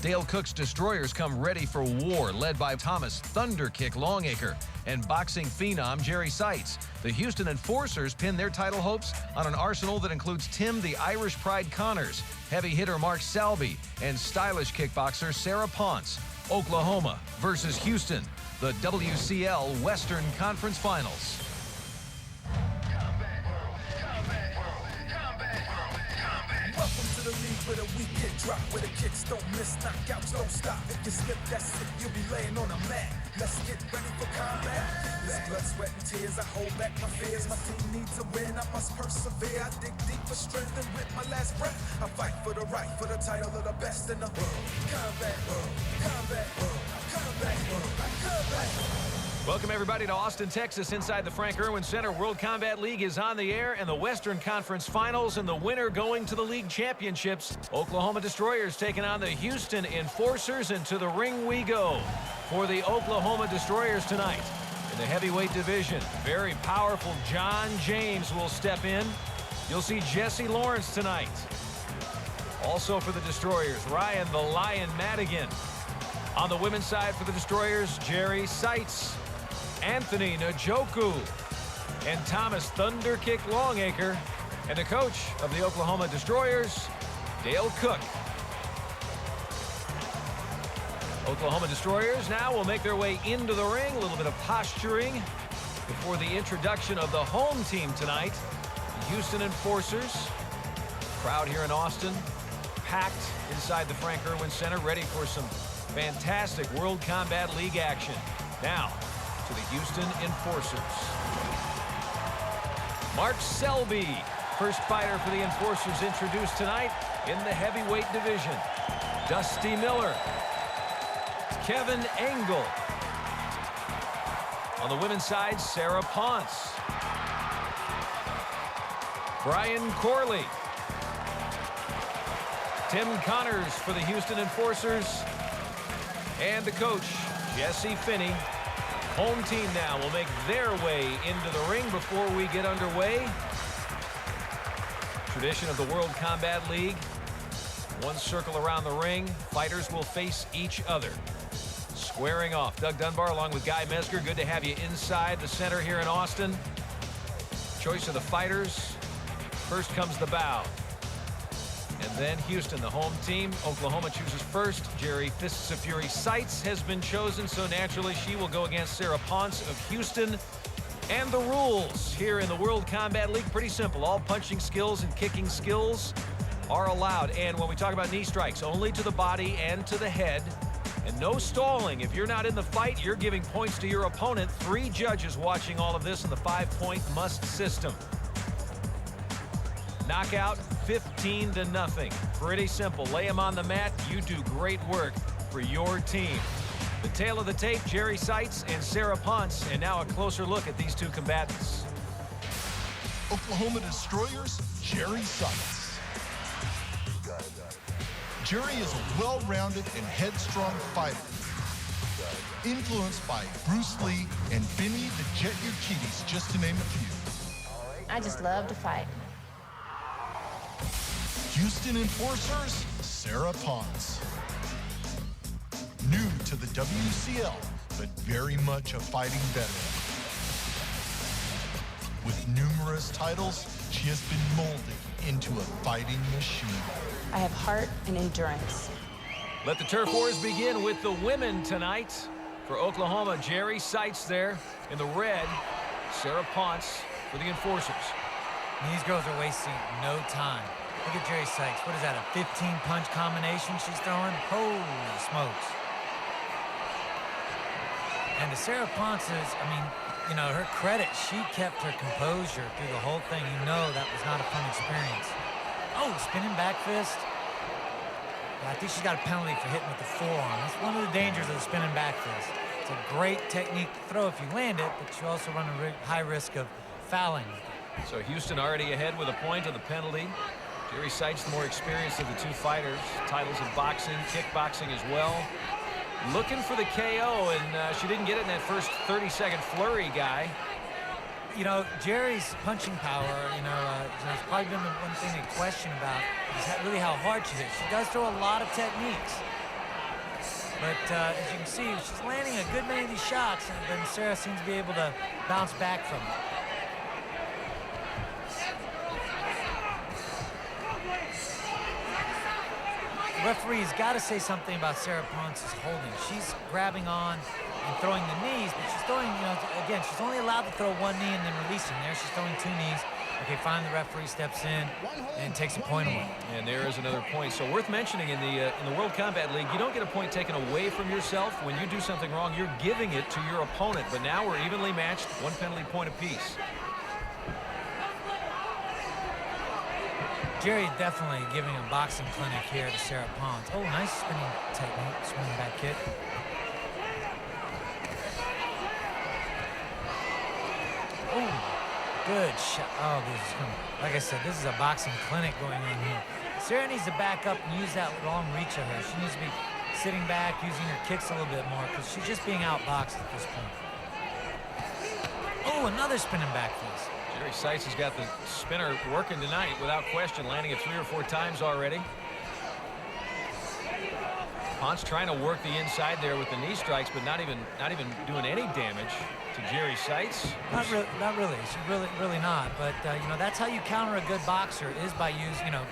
Dale Cook's Destroyers come ready for war, led by Thomas Thunderkick Longacre and boxing phenom Jeri Sitzes. The Houston Enforcers pin their title hopes on an arsenal that includes Tim the Irish Pride Connors, heavy hitter Mark Selbee, and stylish kickboxer Sarah Ponce. Oklahoma versus Houston, the WCL Western Conference Finals. Welcome to the league where the weak get dropped, where the kicks don't miss, knockouts don't stop. If you slip, that's it, you'll be laying on a mat. Let's get ready for combat. This blood, sweat, and tears, I hold back my fears. My team needs a win, I must persevere. I dig deep for strength and with my last breath, I fight for the right, for the title of the best in the world. Combat, combat, combat, combat. Welcome, everybody, to Austin, Texas, inside the Frank Erwin Center. World Combat League is on the air, and the Western Conference Finals, and the winner going to the league championships. Oklahoma Destroyers taking on the Houston Enforcers, and to the ring we go for the Oklahoma Destroyers tonight. In the heavyweight division, very powerful John James will step in. You'll see Jessie Lawrence tonight. Also for the Destroyers, Bryan the Lion Madigan. On the women's side for the Destroyers, Jeri Sitzes, Anthony Njokuani, and Thomas Thunderkick Longacre, and the coach of the Oklahoma Destroyers, Dale Cook. Oklahoma Destroyers now will make their way into the ring. A little bit of posturing before the introduction of the home team tonight, the Houston Enforcers. Crowd here in Austin, packed inside the Frank Erwin Center, ready for some fantastic World Combat League action. Now, to the Houston Enforcers. Mark Selbee, first fighter for the Enforcers, introduced tonight in the heavyweight division. Dusty Miller. Kevin Engel. On the women's side, Sarah Ponce. Bryan Corley. Tim Connors for the Houston Enforcers. And the coach, Jesse Finney. Home team now will make their way into the ring before we get underway. Tradition of the World Combat League. One circle around the ring. Fighters will face each other. Squaring off. Doug Dunbar along with Guy Mesger. Good to have you inside the center here in Austin. Choice of the fighters. First comes the bow. And then Houston, the home team. Oklahoma chooses first. Jeri Fists of Fury Sitzes has been chosen, so naturally she will go against Sarah Ponce of Houston. And the rules here in the World Combat League, pretty simple. All punching skills and kicking skills are allowed. And when we talk about knee strikes, only to the body and to the head. And no stalling. If you're not in the fight, you're giving points to your opponent. 3 judges watching all of this in the 5-point must system. Knockout, 15-0. Pretty simple. Lay them on the mat. You do great work for your team. The tail of the tape, Jeri Sitzes and Sarah Ponce. And now a closer look at these two combatants. Oklahoma Destroyers, Jeri Sitzes. Jeri is a well-rounded and headstrong fighter, influenced by Bruce Lee and Benny the Jet Urquidez, just to name a few. I just love to fight. Houston Enforcers, Sarah Ponce. New to the WCL, but very much a fighting veteran. With numerous titles, she has been molded into a fighting machine. I have heart and endurance. Let the turf wars begin with the women tonight. For Oklahoma, Jeri Sitzes there in the red. Sarah Ponce for the Enforcers. These girls are wasting no time. Look at Jeri Sitzes. What is that, a 15-punch combination she's throwing? Holy smokes. And to Sarah Ponce's, I mean, you know, her credit, she kept her composure through the whole thing. You know that was not a fun experience. Oh, spinning back fist. I think she's got a penalty for hitting with the forearm. That's one of the dangers of the spinning back fist. It's a great technique to throw if you land it, but you also run a high risk of fouling. So Houston already ahead with a point of the penalty. Jeri Sitzes, the more experienced of the two fighters. Titles in boxing, kickboxing as well. Looking for the KO, and she didn't get it in that first 30-second flurry, Guy. You know, Jeri's punching power, it's probably been the one thing they question about is really how hard she hits. She does throw a lot of techniques. But as you can see, she's landing a good many of these shots, and then Sarah seems to be able to bounce back from it. The referee's got to say something about Sarah Ponce's holding. She's grabbing on and throwing the knees, but she's throwing, again, she's only allowed to throw one knee and then releasing. There, she's throwing two knees. Okay, finally the referee steps in and takes a point away. And there is another point. So worth mentioning, in the World Combat League, you don't get a point taken away from yourself. When you do something wrong, you're giving it to your opponent. But now we're evenly matched, 1 penalty point apiece. Jeri definitely giving a boxing clinic here to Sarah Ponce. Oh, nice spinning technique, spinning back kick. Oh. Good shot. Oh, like I said, this is a boxing clinic going on here. Sarah needs to back up and use that long reach of her. She needs to be sitting back, using her kicks a little bit more, because she's just being outboxed at this point. Oh, another spinning back fist. Jeri Sitzes has got the spinner working tonight without question, landing it 3 or 4 times already. Ponce trying to work the inside there with the knee strikes, but not even doing any damage to Jeri Sitzes. Not really. She's really not. But that's how you counter a good boxer, is by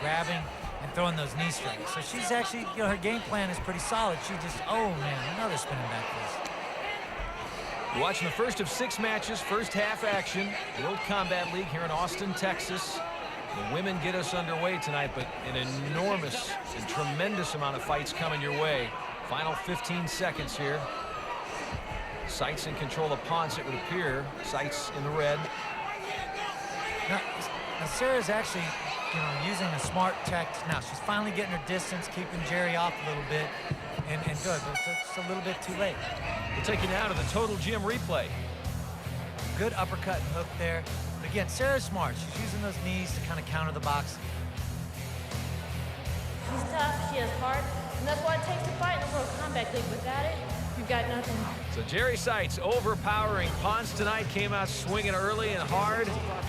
grabbing and throwing those knee strikes. So she's actually, her game plan is pretty solid. She just, oh man, another spinning back fist. You're watching the first of 6 matches, first half action, World Combat League here in Austin, Texas. The women get us underway tonight, but an enormous and tremendous amount of fights coming your way. Final 15 seconds here. Sitzes in control of Ponce, it would appear. Sitzes in the red. Now Sarah's actually, using a smart tactic. Now she's finally getting her distance, keeping Jeri off a little bit, and good, but it's a little bit too late. We'll take you now to the Total Gym replay. Good uppercut and hook there. But again, Sarah's smart. She's using those knees to kind of counter the box. She's tough, she has heart, and that's what it takes to fight in the World Combat League. Without it, you've got nothing. So Jeri Sitzes overpowering Ponce tonight, came out swinging early and hard.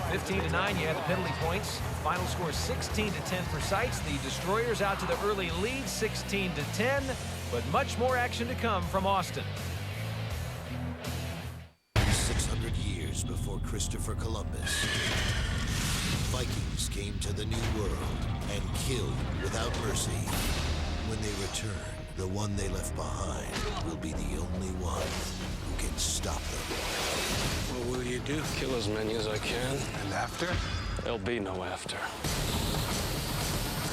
15-9, you had the penalty points. Final score 16-10 for Sitzes. The Destroyers out to the early lead, 16-10, but much more action to come from Austin. 600 years before Christopher Columbus, Vikings came to the New World and killed without mercy. When they return, the one they left behind will be the only one who can stop them. What will you do? Kill as many as I can. And after? There'll be no after.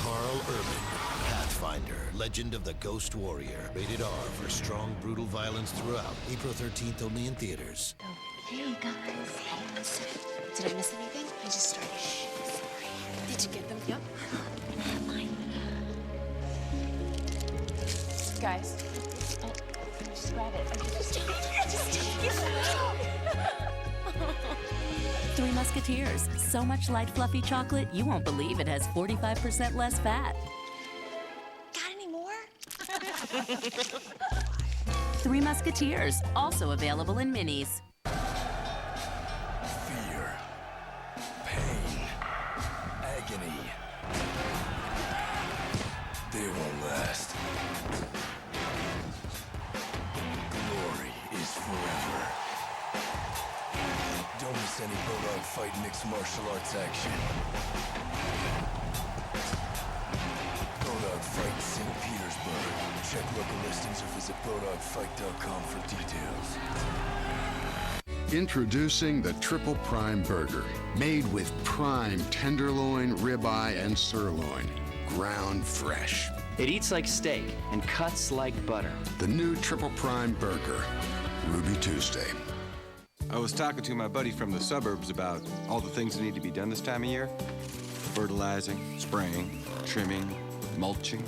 Carl Urban, Pathfinder, Legend of the Ghost Warrior. Rated R for strong, brutal violence throughout. April 13th, only in theaters. Hey guys. Did I miss anything? I just started. Sorry. Did you get them? Yep. Mine. Guys. Oh, just grab it. Just take it. Three Musketeers. So much light, fluffy chocolate, you won't believe it has 45% less fat. Got any more? Three Musketeers. Also available in minis. Fear, pain, agony. They won't last. Glory is forever. Don't miss any Bulldog Fight mixed martial arts action. Bulldog Fight St. Petersburg. Check local listings or visit bulldogfight.com for details. Introducing the Triple Prime Burger, made with prime tenderloin, ribeye, and sirloin, ground fresh. It eats like steak and cuts like butter. The new Triple Prime Burger, Ruby Tuesday. I was talking to my buddy from the suburbs about all the things that need to be done this time of year. Fertilizing, spraying, trimming, mulching,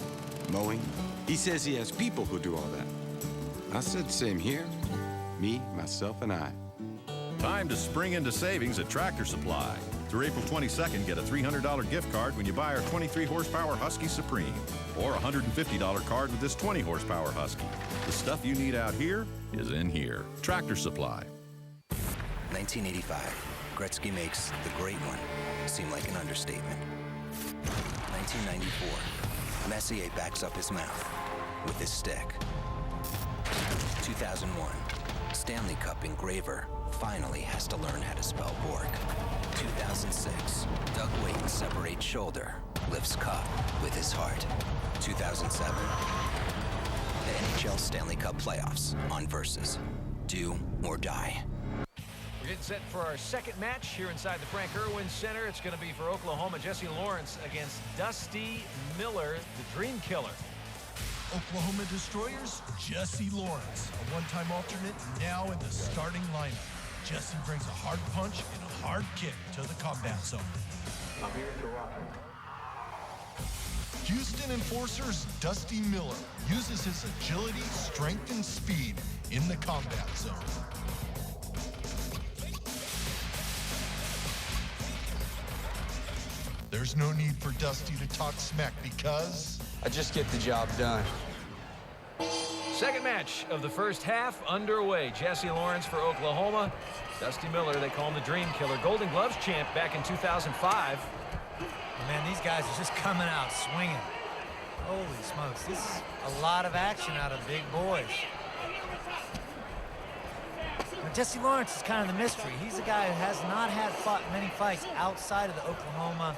mowing. He says he has people who do all that. I said same here. Me, myself, and I. Time to spring into savings at Tractor Supply. Through April 22nd, get a $300 gift card when you buy our 23-horsepower Husky Supreme, or a $150 card with this 20-horsepower Husky. The stuff you need out here is in here. Tractor Supply. 1985, Gretzky makes the great one seem like an understatement. 1994, Messier backs up his mouth with his stick. 2001, Stanley Cup engraver finally has to learn how to spell Bork. 2006, Doug Wayton separates shoulder, lifts cup with his heart. 2007, the NHL Stanley Cup playoffs on Versus. Do or die. We're getting set for our second match here inside the Frank Irwin Center. It's going to be for Oklahoma, Jesse Lawrence against Dusty Miller, the Dream Killer. Oklahoma Destroyers, Jesse Lawrence, a one-time alternate now in the starting lineup. Jesse brings a hard punch and a hard kick to the combat zone. I'm here to rock. Houston Enforcers, Dusty Miller uses his agility, strength, and speed in the combat zone. There's no need for Dusty to talk smack because I just get the job done. Second match of the first half underway. Jesse Lawrence for Oklahoma. Dusty Miller, they call him the Dream Killer. Golden Gloves champ back in 2005. Man, these guys are just coming out swinging. Holy smokes, this is a lot of action out of big boys. Now, Jesse Lawrence is kind of the mystery. He's a guy who has not had many fights outside of the Oklahoma,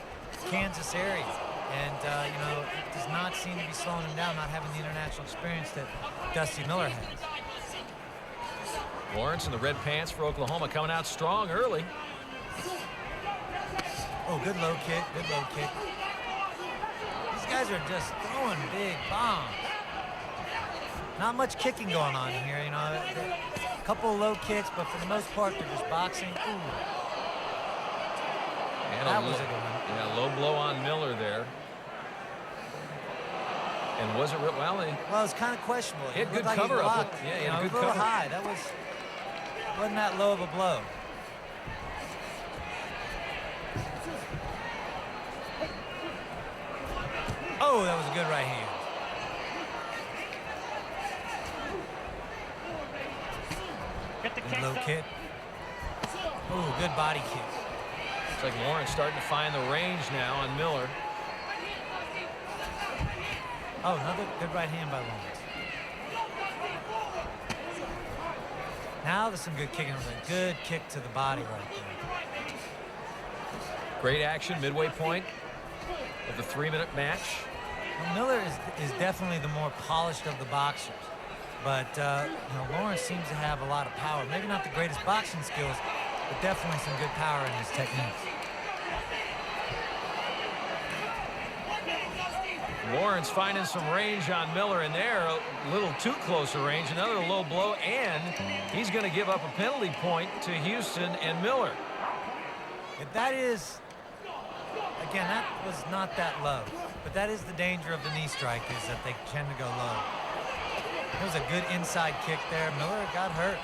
Kansas area. And, you know, it does not seem to be slowing him down, not having the international experience that Dusty Miller has. Lawrence in the red pants for Oklahoma coming out strong early. Oh, good low kick, good low kick. These guys are just throwing big bombs. Not much kicking going on here, you know. A couple of low kicks, but for the most part, they're just boxing. Ooh. And that was a good one. Yeah, low blow on Miller there. And was it real? Well, it's kind of questionable. He had good cover up. Yeah, he had a good little cover. high. That wasn't that low of a blow. Oh, that was a good right hand. Good low kick. Oh, good body kick. Looks like Lawrence starting to find the range now on Miller. Oh, another good right hand by Lawrence. Now there's some good kicking. A good kick to the body right there. Great action, midway point of the 3-minute match. Well, Miller is definitely the more polished of the boxers. But, you know, Lawrence seems to have a lot of power. Maybe not the greatest boxing skills, but definitely some good power in his techniques. Lawrence finding some range on Miller in there, a little too close a range, another low blow, and he's going to give up a penalty point to Houston and Miller. If that is, again, that was not that low, but that is the danger of the knee strike, is that they tend to go low. There was a good inside kick there. Miller got hurt.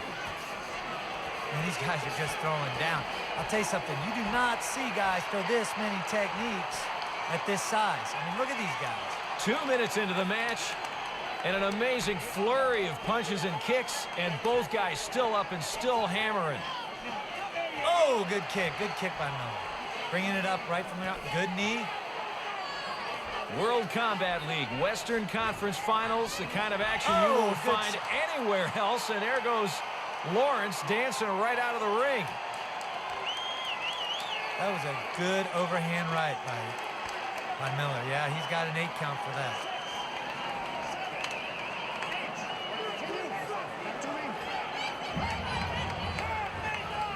And these guys are just throwing down. I'll tell you something, you do not see guys throw this many techniques at this size. I mean, look at these guys. 2 minutes into the match, and an amazing flurry of punches and kicks, and both guys still up and still hammering. Oh, good kick by Miller. Bringing it up right from there. Good knee. World Combat League, Western Conference Finals, the kind of action you won't find anywhere else, and there goes Lawrence dancing right out of the ring. That was a good overhand right by Miller. Yeah, he's got an 8 count for that.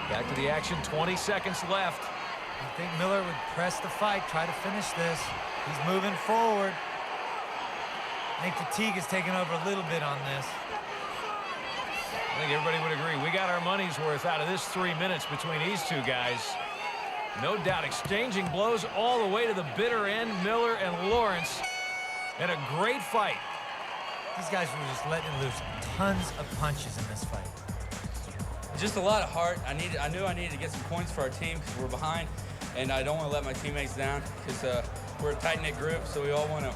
Back to the action, 20 seconds left. I think Miller would press the fight, try to finish this. He's moving forward. I think fatigue is taking over a little bit on this. I think everybody would agree. We got our money's worth out of this 3 minutes between these two guys. No doubt, exchanging blows all the way to the bitter end, Miller and Lawrence. And a great fight. These guys were just letting loose tons of punches in this fight. Just a lot of heart. I knew I needed to get some points for our team because we're behind, and I don't want to let my teammates down because we're a tight-knit group, so we all want to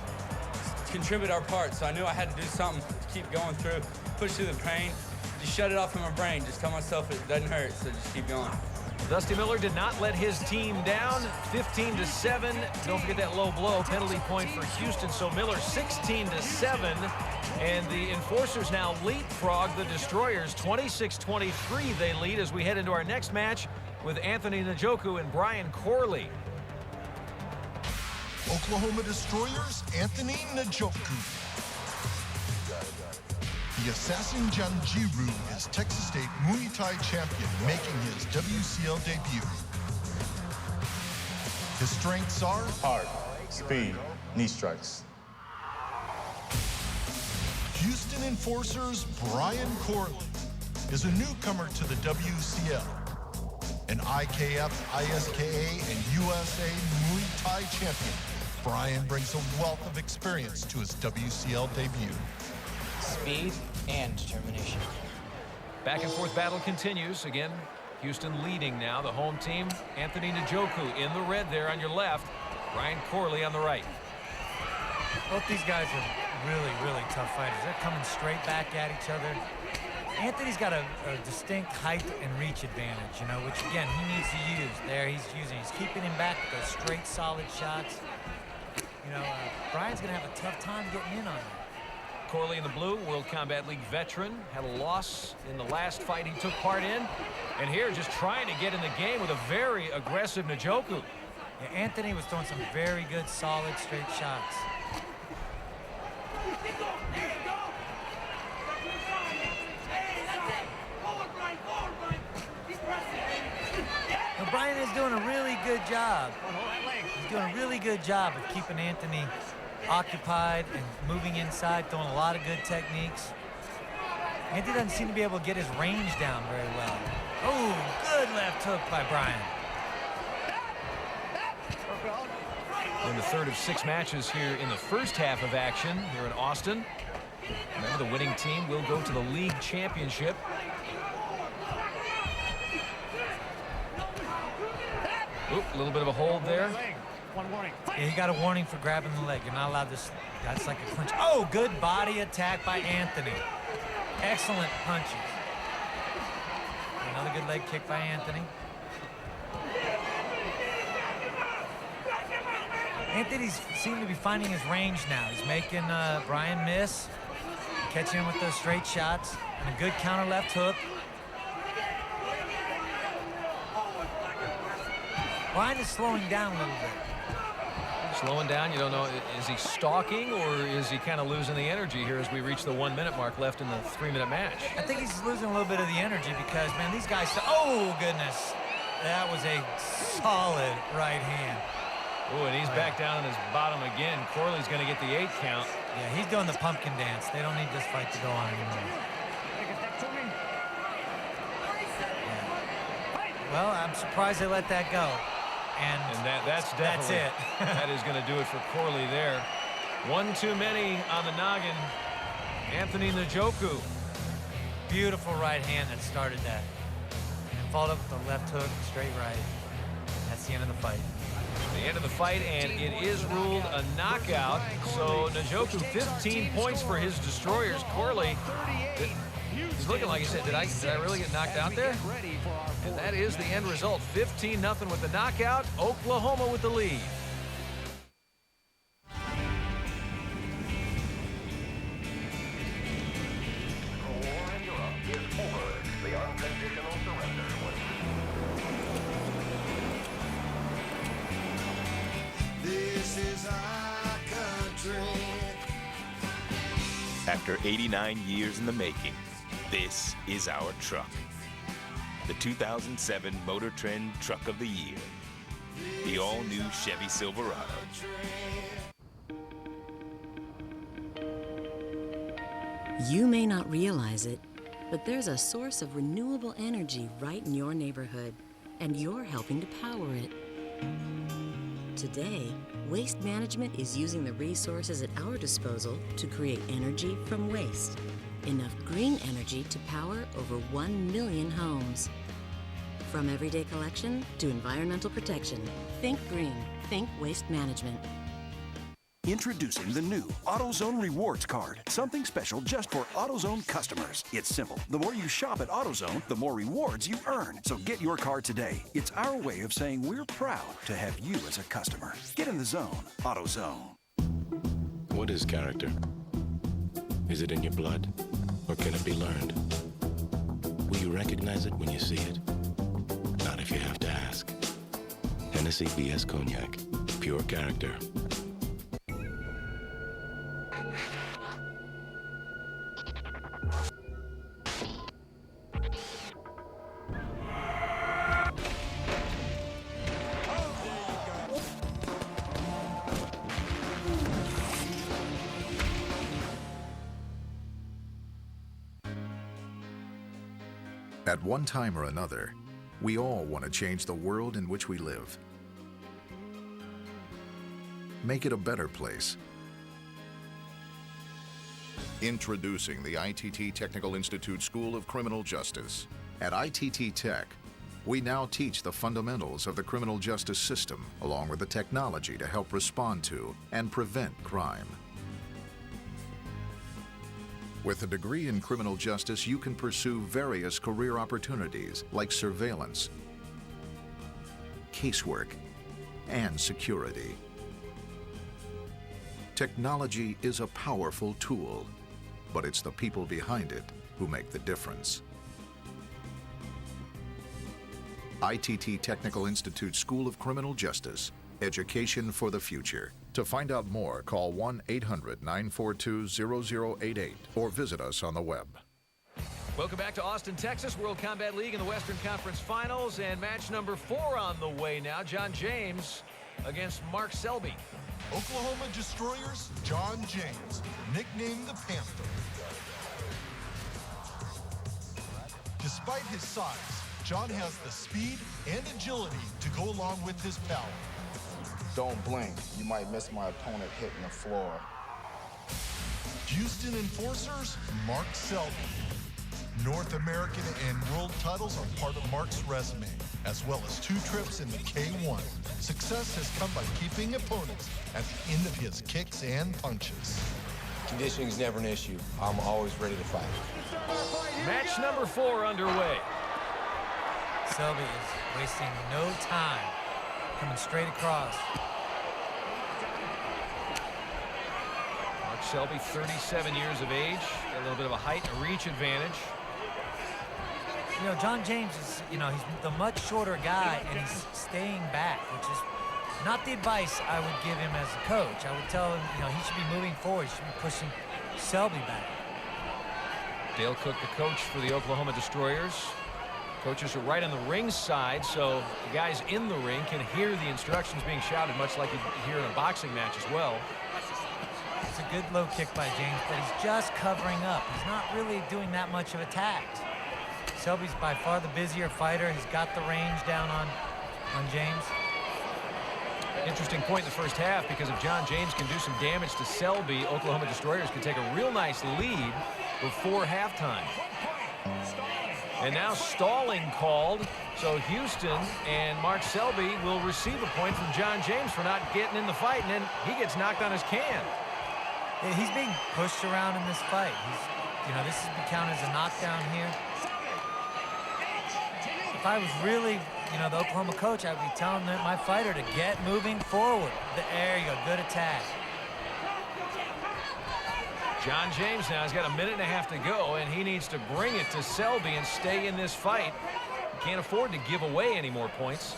contribute our part. So I knew I had to do something to keep going through, push through the pain, just shut it off in my brain, just tell myself it doesn't hurt, so just keep going. Dusty Miller did not let his team down. 15-7. Don't forget that low blow penalty point for Houston. So Miller 16-7. And the Enforcers now leapfrog the Destroyers. 26-23 they lead as we head into our next match with Anthony Njoku and Bryan Corley. Oklahoma Destroyers, Anthony Njoku. The Assassin Janjiru is Texas State Muay Thai champion, making his WCL debut. His strengths are hard, speed, knee strikes. Houston Enforcers Bryan Corley is a newcomer to the WCL. An IKF, ISKA, and USA Muay Thai champion, Bryan brings a wealth of experience to his WCL debut. Speed and determination. Back and forth battle continues. Again, Houston leading now. The home team, Anthony Njoku in the red there on your left. Bryan Corley on the right. Both these guys are really, really tough fighters. They're coming straight back at each other. Anthony's got a distinct height and reach advantage, you know, which, again, he needs to use. There he's using. He's keeping him back with those straight, solid shots. You know, Bryan's going to have a tough time getting in on him. Corley in the blue, World Combat League veteran, had a loss in the last fight he took part in. And here, just trying to get in the game with a very aggressive Njoku. Yeah, Anthony was throwing some very good, solid, straight shots. Now, Bryan is doing a really good job. He's doing a really good job of keeping Anthony occupied and moving inside, throwing a lot of good techniques. Anthony doesn't seem to be able to get his range down very well. Oh, good left hook by Bryan. In the third of 6 matches here in the first half of action here in Austin. Remember, the winning team will go to the league championship. Oop, a little bit of a hold there. One warning. Yeah, he got a warning for grabbing the leg. You're not allowed to. That's like a clinch. Oh, good body attack by Anthony. Excellent punches. Another good leg kick by Anthony. Anthony's seemed to be finding his range now. He's making Bryan miss, catching him with those straight shots, and a good counter left hook. Bryan is slowing down a little bit. Slowing down, you don't know, is he stalking or is he kind of losing the energy here as we reach the 1 minute mark left in the 3-minute match? I think he's losing a little bit of the energy because, man, these guys, oh, goodness. That was a solid right hand. Oh, and he's back down on his bottom again. Corley's going to get the 8 count. Yeah, he's doing the pumpkin dance. They don't need this fight to go on anymore. Yeah. Well, I'm surprised they let that go. And that's definitely it. That is going to do it for Corley there. One too many on the noggin. Anthony Njoku. Beautiful right hand that started that. And followed up with the left hook, straight right. That's the end of the fight. The end of the fight, and it is ruled a knockout. So Njoku 15 points for his Destroyers. Corley, he's looking like he said, did I really get knocked out there? And that is the end result. 15-0 with the knockout. Oklahoma with the lead. This is our country. After 89 years in the making, this is our truck. The 2007 Motor Trend Truck of the Year. The all-new Chevy Silverado. You may not realize it, but there's a source of renewable energy right in your neighborhood, and you're helping to power it. Today, Waste Management is using the resources at our disposal to create energy from waste. Enough green energy to power over 1 million homes. From everyday collection to environmental protection, think green, think Waste Management. Introducing the new AutoZone Rewards Card. Something special just for AutoZone customers. It's simple. The more you shop at AutoZone, the more rewards you earn. So get your card today. It's our way of saying we're proud to have you as a customer. Get in the zone. AutoZone. What is character? Is it in your blood, or can it be learned? Will you recognize it when you see it? Not if you have to ask. Hennessy BS Cognac. Pure character. At one time or another, we all want to change the world in which we live. Make it a better place. Introducing the ITT Technical Institute School of Criminal Justice. At ITT Tech, we now teach the fundamentals of the criminal justice system, along with the technology to help respond to and prevent crime. With a degree in criminal justice, you can pursue various career opportunities like surveillance, casework, and security. Technology is a powerful tool, but it's the people behind it who make the difference. ITT Technical Institute School of Criminal Justice. Education for the future. To find out more, call 1-800-942-0088 or visit us on the web. Welcome back to Austin, Texas, World Combat League in the Western Conference Finals, and match number 4 on the way now. John James against Mark Selbee. Oklahoma Destroyers, John James, nicknamed the Panther. Despite his size, John has the speed and agility to go along with his power. Don't blink. You might miss my opponent hitting the floor. Houston Enforcers, Mark Selbee. North American and world titles are part of Mark's resume, as well as 2 trips in the K1. Success has come by keeping opponents at the end of his kicks and punches. Conditioning is never an issue. I'm always ready to fight. Match number 4 underway. Selbee is wasting no time. Coming straight across. Mark Selbee, 37 years of age. Got a little bit of a height and reach advantage. You know, John James is, he's the much shorter guy, and he's staying back, which is not the advice I would give him as a coach. I would tell him, he should be moving forward. He should be pushing Selbee back. Dale Cook, the coach for the Oklahoma Destroyers. Coaches are right on the ring side, so the guys in the ring can hear the instructions being shouted, much like you hear in a boxing match as well. It's a good low kick by James, but he's just covering up. He's not really doing that much of a tact. Selby's by far the busier fighter. He's got the range down on James. Interesting point in the first half, because if John James can do some damage to Selbee, Oklahoma Destroyers can take a real nice lead before halftime. And now stalling called, so Houston and Mark Selbee will receive a point from John James for not getting in the fight, and then he gets knocked on his can. Yeah, he's being pushed around in this fight. This is counted as a knockdown here. If I was really, the Oklahoma coach, I would be telling my fighter to get moving forward. There you go, good attack. John James now has got a minute and a half to go, and he needs to bring it to Selbee and stay in this fight. He can't afford to give away any more points.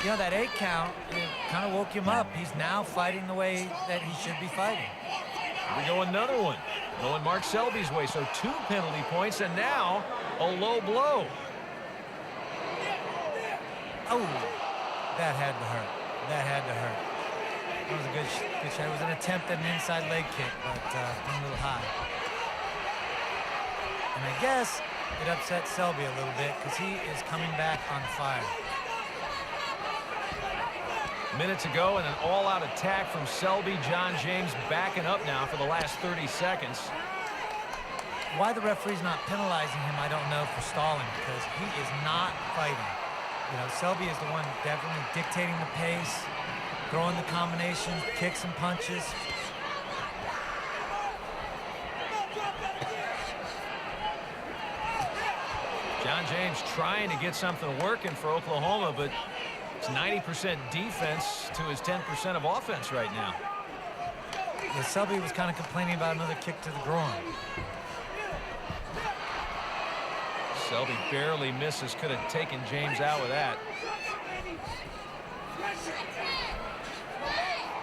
That 8 count, it kind of woke him up. He's now fighting the way that he should be fighting. Here we go, another one. Going Mark Selby's way, so 2 penalty points, and now a low blow. Oh, that had to hurt. That had to hurt. That was a good shot. It was an attempt at an inside leg kick, but a little high. And I guess it upset Selbee a little bit because he is coming back on fire. Minute to go and an all-out attack from Selbee. John James backing up now for the last 30 seconds. Why the referee's not penalizing him, I don't know, for stalling, because he is not fighting. Selbee is the one definitely dictating the pace. throwing the combinations, kicks and punches. John James trying to get something working for Oklahoma, but it's 90% defense to his 10% of offense right now. Yeah, Selbee was kind of complaining about another kick to the groin. Selbee barely misses. Could have taken James out with that.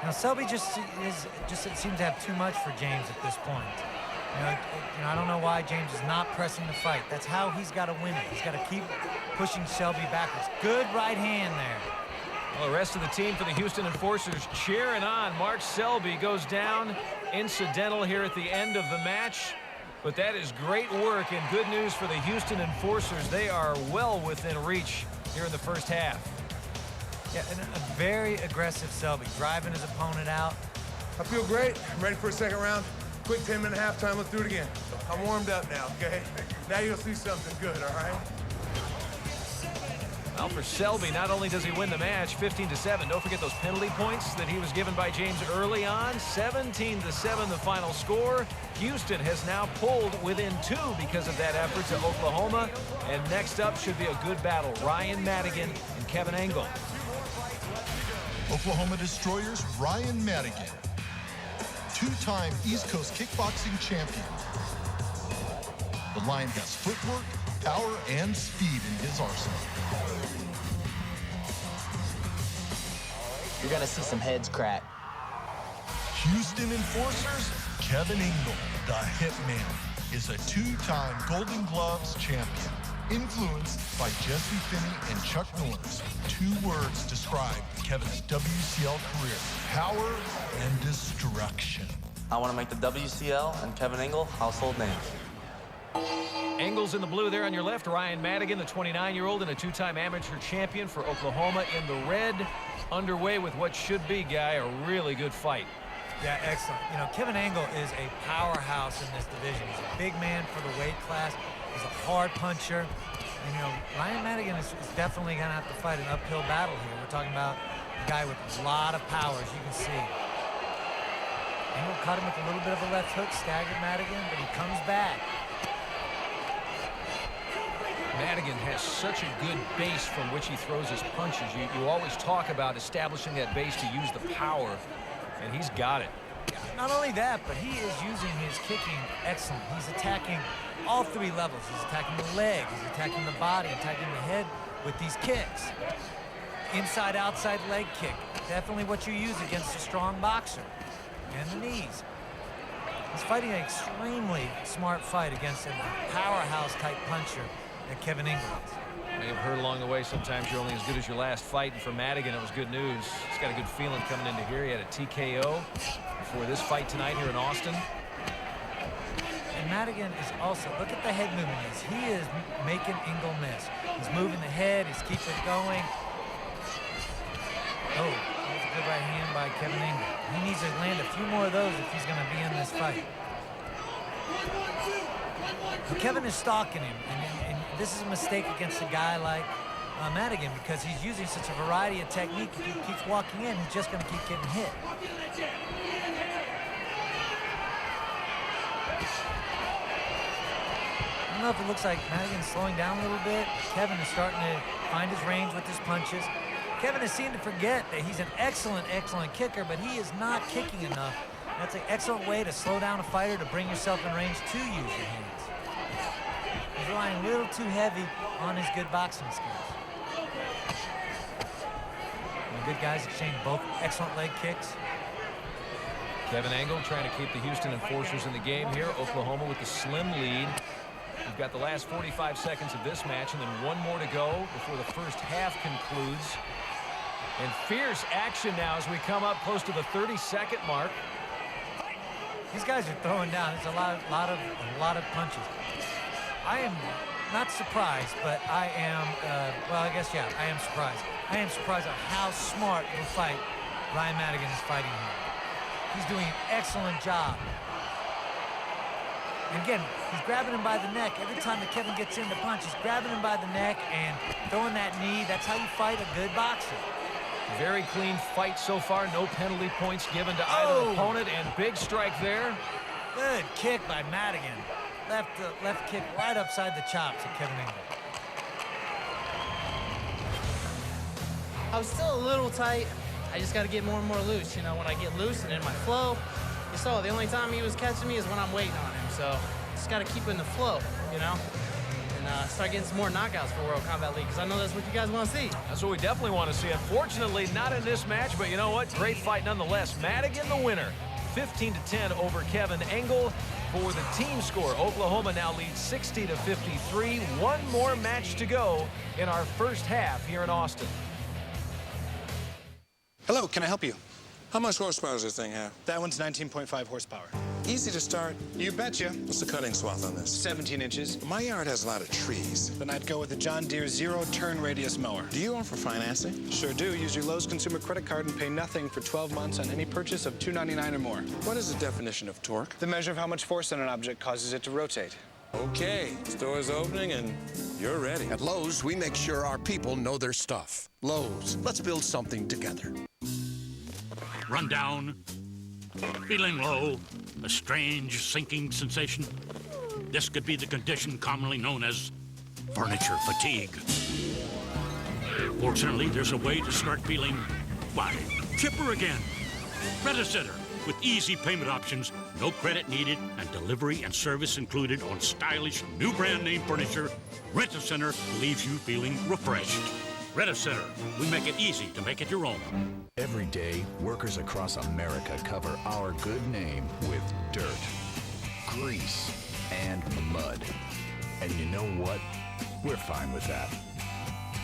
Now Selbee just seems to have too much for James at this point. You know, I don't know why James is not pressing the fight. That's how he's got to win it. He's got to keep pushing Selbee backwards. Good right hand there. Well, the rest of the team for the Houston Enforcers cheering on. Mark Selbee goes down incidental here at the end of the match. But that is great work and good news for the Houston Enforcers. They are well within reach here in the first half. Yeah, and a very aggressive Selbee, driving his opponent out. I feel great. I'm ready for a second round. Quick 10-minute halftime. Let's do it again. I'm warmed up now, okay? Now you'll see something good, all right? Well, for Selbee, not only does he win the match 15-7, don't forget those penalty points that he was given by James early on. 17-7 the final score. Houston has now pulled within 2 because of that effort to Oklahoma. And next up should be a good battle. Ryan Madigan and Kevin Engel. Oklahoma Destroyers Ryan Madigan, 2-time East Coast kickboxing champion. The Lion has footwork, power, and speed in his arsenal. You're gonna see some heads crack. Houston Enforcers, Kevin Engel, the Hitman, is a 2-time Golden Gloves champion. Influenced by Jessie Finney and Chuck Norris, 2 words describe Kevin's WCL career: power and destruction. I want to make the WCL and Kevin Engel household names. Engel's in the blue there on your left. Ryan Madigan, the 29-year-old and a 2-time amateur champion for Oklahoma, in the red. Underway with what should be, Guy, a really good fight. Yeah, excellent. You know, Kevin Engel is a powerhouse in this division. He's a big man for the weight class. He's a hard puncher. And, you know, Ryan Madigan is definitely going to have to fight an uphill battle here. We're talking about a guy with a lot of power, as you can see. Engel caught him with a little bit of a left hook, staggered Madigan, but he comes back. Madigan has such a good base from which he throws his punches. You always talk about establishing that base to use the power, and he's got it. Not only that, but he is using his kicking excellent. He's attacking all 3 levels. He's attacking the leg, he's attacking the body, attacking the head with these kicks. Inside, outside leg kick. Definitely what you use against a strong boxer. And the knees. He's fighting an extremely smart fight against a powerhouse-type puncher that Kevin Engel is. May have heard along the way sometimes you're only as good as your last fight, and for Madigan it was good news. He's got a good feeling coming into here. He had a TKO before this fight tonight here in Austin. And Madigan is also, look at the head movement. He is making Engel miss. He's moving the head, he's keeping it going. Oh, that was a good right hand by Kevin Engel. He needs to land a few more of those if he's going to be in this fight. But Kevin is stalking him, and this is a mistake against a guy like Madigan, because he's using such a variety of technique. If he keeps walking in, he's just going to keep getting hit. I don't know if it looks like Madigan's slowing down a little bit. Kevin is starting to find his range with his punches. Kevin has seemed to forget that he's an excellent, excellent kicker, but he is not kicking enough. That's an excellent way to slow down a fighter, to bring yourself in range to use your hands. He's relying a little too heavy on his good boxing skills. And the good guys exchange both excellent leg kicks. Kevin Engel trying to keep the Houston Enforcers in the game here. Oklahoma with the slim lead. We've got the last 45 seconds of this match and then 1 more to go before the first half concludes. And fierce action now as we come up close to the 30-second mark. These guys are throwing down. It's a lot of punches. I am not surprised, but I am, well, I guess, yeah, I am surprised. I am surprised at how smart of a fight Ryan Madigan is fighting here. He's doing an excellent job. And again, he's grabbing him by the neck. Every time that Kevin gets in to punch, he's grabbing him by the neck and throwing that knee. That's how you fight a good boxer. Very clean fight so far. No penalty points given to either opponent, and big strike there. Good kick by Madigan. Left kick right upside the chops of Kevin Engel. I was still a little tight. I just got to get more and more loose. You know, when I get loose and in my flow, you saw the only time he was catching me is when I'm waiting on him. So just got to keep in the flow, you know, and start getting some more knockouts for World Combat League, because I know that's what you guys want to see. That's what we definitely want to see. Unfortunately, not in this match, but you know what? Great fight nonetheless. Madigan the winner, 15-10 over Kevin Engel. For the team score, Oklahoma now leads 60-53. One more match to go in our first half here in Austin. Hello, can I help you? How much horsepower does this thing have? That one's 19.5 horsepower. Easy to start. You betcha. What's the cutting swath on this? 17 inches. My yard has a lot of trees. Then I'd go with the John Deere Zero Turn Radius Mower. Do you offer financing? Sure do. Use your Lowe's consumer credit card and pay nothing for 12 months on any purchase of $299 or more. What is the definition of torque? The measure of how much force on an object causes it to rotate. Okay, store's opening and you're ready. At Lowe's, we make sure our people know their stuff. Lowe's, let's build something together. Run down, feeling low, a strange sinking sensation. This could be the condition commonly known as furniture fatigue. Fortunately, there's a way to start feeling, why, chipper again. Rent-A-Center, with easy payment options, no credit needed, and delivery and service included on stylish new brand name furniture. Rent-A-Center leaves you feeling refreshed. Rent-A-Center, we make it easy to make it your own. Every day, workers across America cover our good name with dirt, grease, and mud. And you know what? We're fine with that.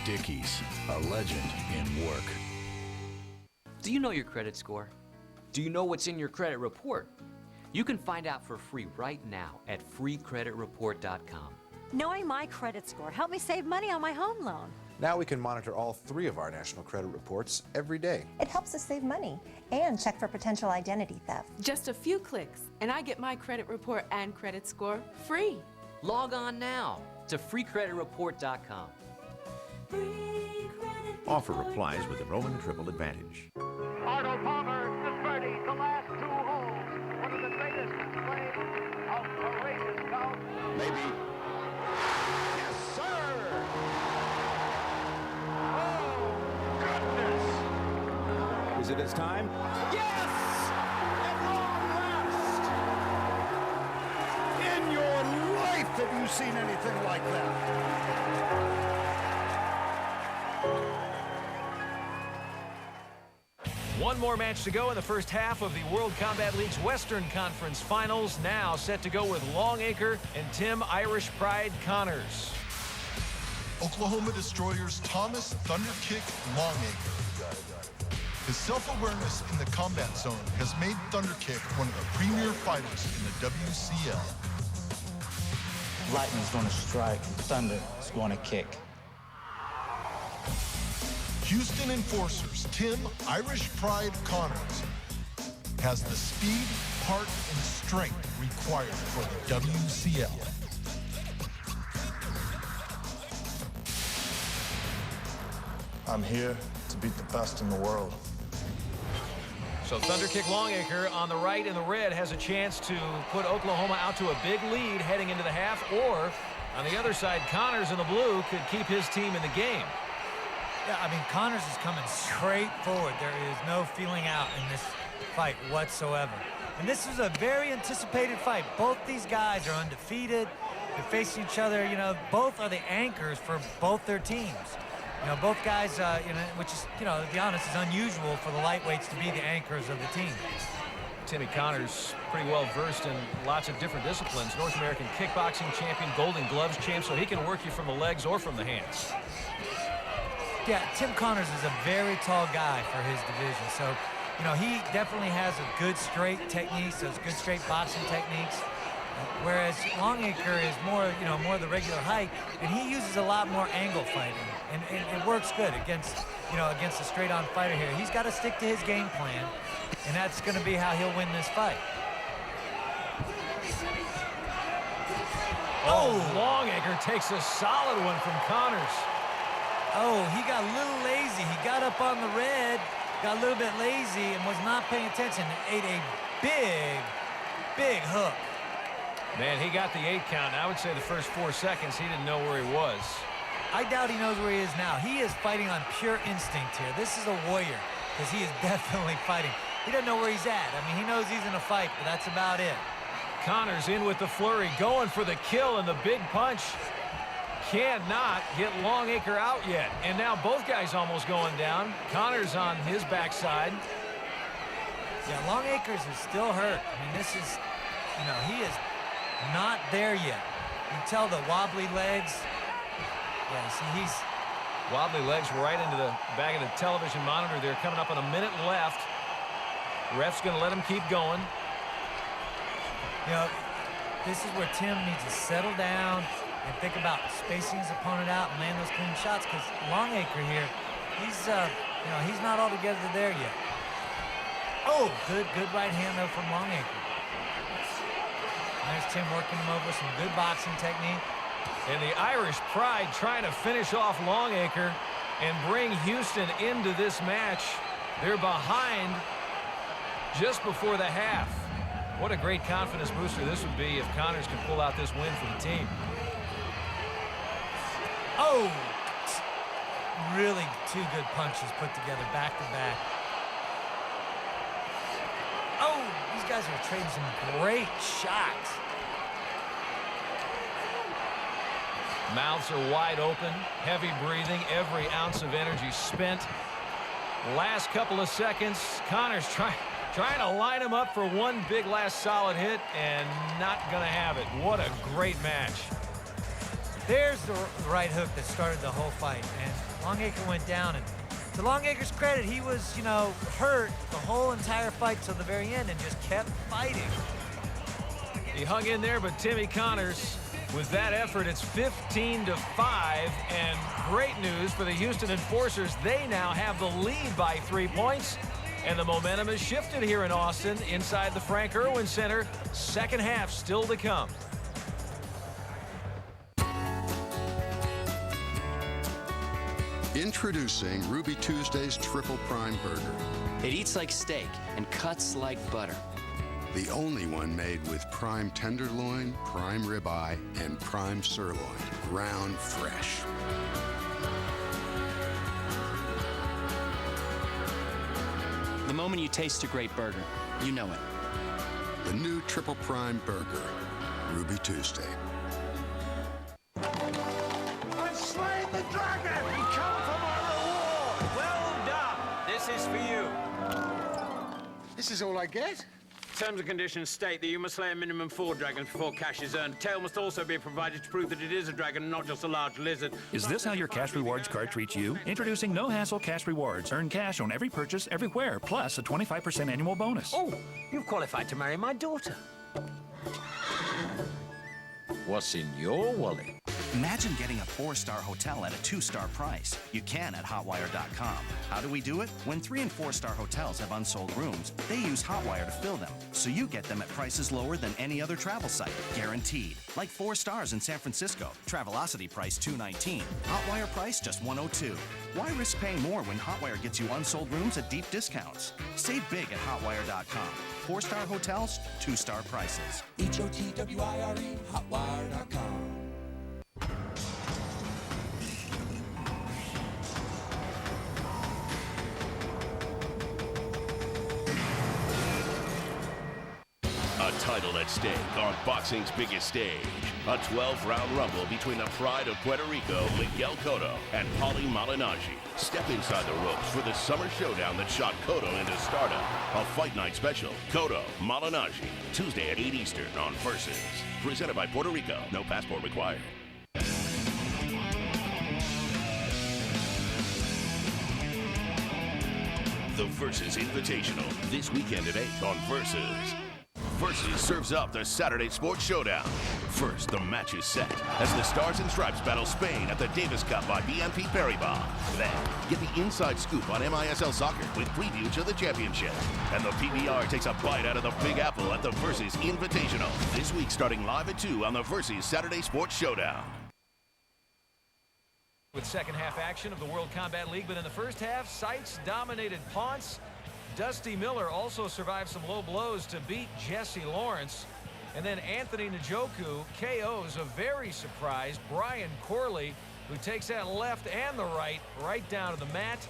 Dickies, a legend in work. Do you know your credit score? Do you know what's in your credit report? You can find out for free right now at freecreditreport.com. Knowing my credit score helped me save money on my home loan. Now we can monitor all 3 of our national credit reports every day. It helps us save money and check for potential identity theft. Just a few clicks, and I get my credit report and credit score free. Log on now to freecreditreport.com. Offer applies with the Roman Triple Advantage. Arnold Palmer is birdie the last 2 holes. One of the greatest displays of courageous golf. Maybe. Yes, sir! Oh, goodness! Is it his time? Yes! At long last! In your life, have you seen anything like that? One more match to go in the first half of the World Combat League's Western Conference Finals. Now set to go with Longacre and Tim Irish Pride Connors. Oklahoma Destroyer's Thomas Thunderkick Longacre. His self-awareness in the combat zone has made Thunderkick one of the premier fighters in the WCL. Lightning's gonna strike, thunder is gonna kick. Houston Enforcers Tim Irish Pride Connors has the speed, heart, and strength required for the WCL. I'm here to beat the best in the world. So Thunderkick Longacre on the right in the red has a chance to put Oklahoma out to a big lead heading into the half, or on the other side, Connors in the blue could keep his team in the game. Yeah, I mean, Connors is coming straight forward. There is no feeling out in this fight whatsoever. And this is a very anticipated fight. Both these guys are undefeated. They're facing each other. You know, both are the anchors for both their teams. You know, both guys, you know, which is, you know, to be honest, is unusual for the lightweights to be the anchors of the team. Timmy Connors pretty well versed in lots of different disciplines. North American kickboxing champion, Golden Gloves champ, so he can work you from the legs or from the hands. Yeah, Tim Connors is a very tall guy for his division, so, you know, he definitely has a good straight techniques, those good straight boxing techniques, whereas Longacre is more, you know, more the regular height, and he uses a lot more angle fighting, and it works good against, you know, against a straight-on fighter here. He's got to stick to his game plan, and that's going to be how he'll win this fight. Oh, Longacre takes a solid one from Connors. Oh, he got a little lazy. He got up on the red, got a little bit lazy, and was not paying attention. Ate a big, big hook. Man, he got the 8 count. I would say the first 4 seconds, he didn't know where he was. I doubt he knows where he is now. He is fighting on pure instinct here. This is a warrior, because he is definitely fighting. He doesn't know where he's at. I mean, he knows he's in a fight, but that's about it. Connors in with the flurry, going for the kill and the big punch. Cannot get Longacre out yet. And now both guys almost going down. Connors on his backside. Yeah, Longacre's is still hurt. I mean, this is, you know, he is not there yet. You can tell the wobbly legs. Yeah, see, he's... Wobbly legs right into the back of the television monitor there. Coming up on a minute left. Ref's going to let him keep going. You know, this is where Tim needs to settle down and think about spacing his opponent out and land those clean shots, because Longacre here, he's, you know, he's not altogether there yet. Oh, good right hand, though, from Longacre. And there's Tim working him over, some good boxing technique. And the Irish pride trying to finish off Longacre and bring Houston into this match. They're behind just before the half. What a great confidence booster this would be if Connors can pull out this win for the team. Oh! Really 2 good punches put together back to back. Oh! These guys are trading some great shots. Mouths are wide open, heavy breathing, every ounce of energy spent. Last couple of seconds, Connors trying to line him up for one big last solid hit, and not going to have it. What a great match. There's the right hook that started the whole fight, and Longacre went down, and to Longacre's credit, he was, you know, hurt the whole entire fight till the very end and just kept fighting. He hung in there, but Timmy Connors, with that effort, it's 15-5, and great news for the Houston Enforcers. They now have the lead by 3 points. And the momentum has shifted here in Austin inside the Frank Irwin Center. Second half still to come. Introducing Ruby Tuesday's Triple Prime Burger. It eats like steak and cuts like butter. The only one made with prime tenderloin, prime ribeye, and prime sirloin. Ground fresh. The moment you taste a great burger, you know it. The new Triple Prime Burger, Ruby Tuesday. I slayed the dragon and come for my reward. Well done. This is for you. This is all I get? Terms and conditions state that you must slay a minimum 4 dragons before cash is earned. A tail must also be provided to prove that it is a dragon and not just a large lizard. Is this how your Cash Rewards card treats you? Introducing No Hassle Cash Rewards. Earn cash on every purchase everywhere, plus a 25% annual bonus. Oh, you've qualified to marry my daughter. What's in your wallet? Imagine getting a 4-star hotel at a 2-star price. You can at Hotwire.com. How do we do it? When 3- and 4-star hotels have unsold rooms, they use Hotwire to fill them, so you get them at prices lower than any other travel site. Guaranteed. Like 4 stars in San Francisco. Travelocity price $219. Hotwire price just $102. Why risk paying more when Hotwire gets you unsold rooms at deep discounts? Save big at Hotwire.com. 4-star hotels, 2-star prices. HOTWIRE, Hotwire.com. A title at stake on boxing's biggest stage. A 12-round rumble between the pride of Puerto Rico, Miguel Cotto, and Paulie Malignaggi. Step inside the ropes for the summer showdown that shot Cotto into stardom. A fight night special. Cotto, Malignaggi. Tuesday at 8 Eastern on Versus. Presented by Puerto Rico. No passport required. The Versus Invitational. This weekend at 8 on Versus. Versus serves up the Saturday Sports Showdown. First, the match is set as the Stars and Stripes battle Spain at the Davis Cup by BNP Paribas. Then, get the inside scoop on MISL Soccer with preview to the championship. And the PBR takes a bite out of the Big Apple at the Versus Invitational. This week starting live at 2 on the Versus Saturday Sports Showdown. With second half action of the World Combat League, but in the first half, Sitzes dominated Ponce. Dusty Miller also survived some low blows to beat Jessie Lawrence. And then Anthony Njokuani KOs a very surprised Bryan Corley, who takes that left and the right down to the mat.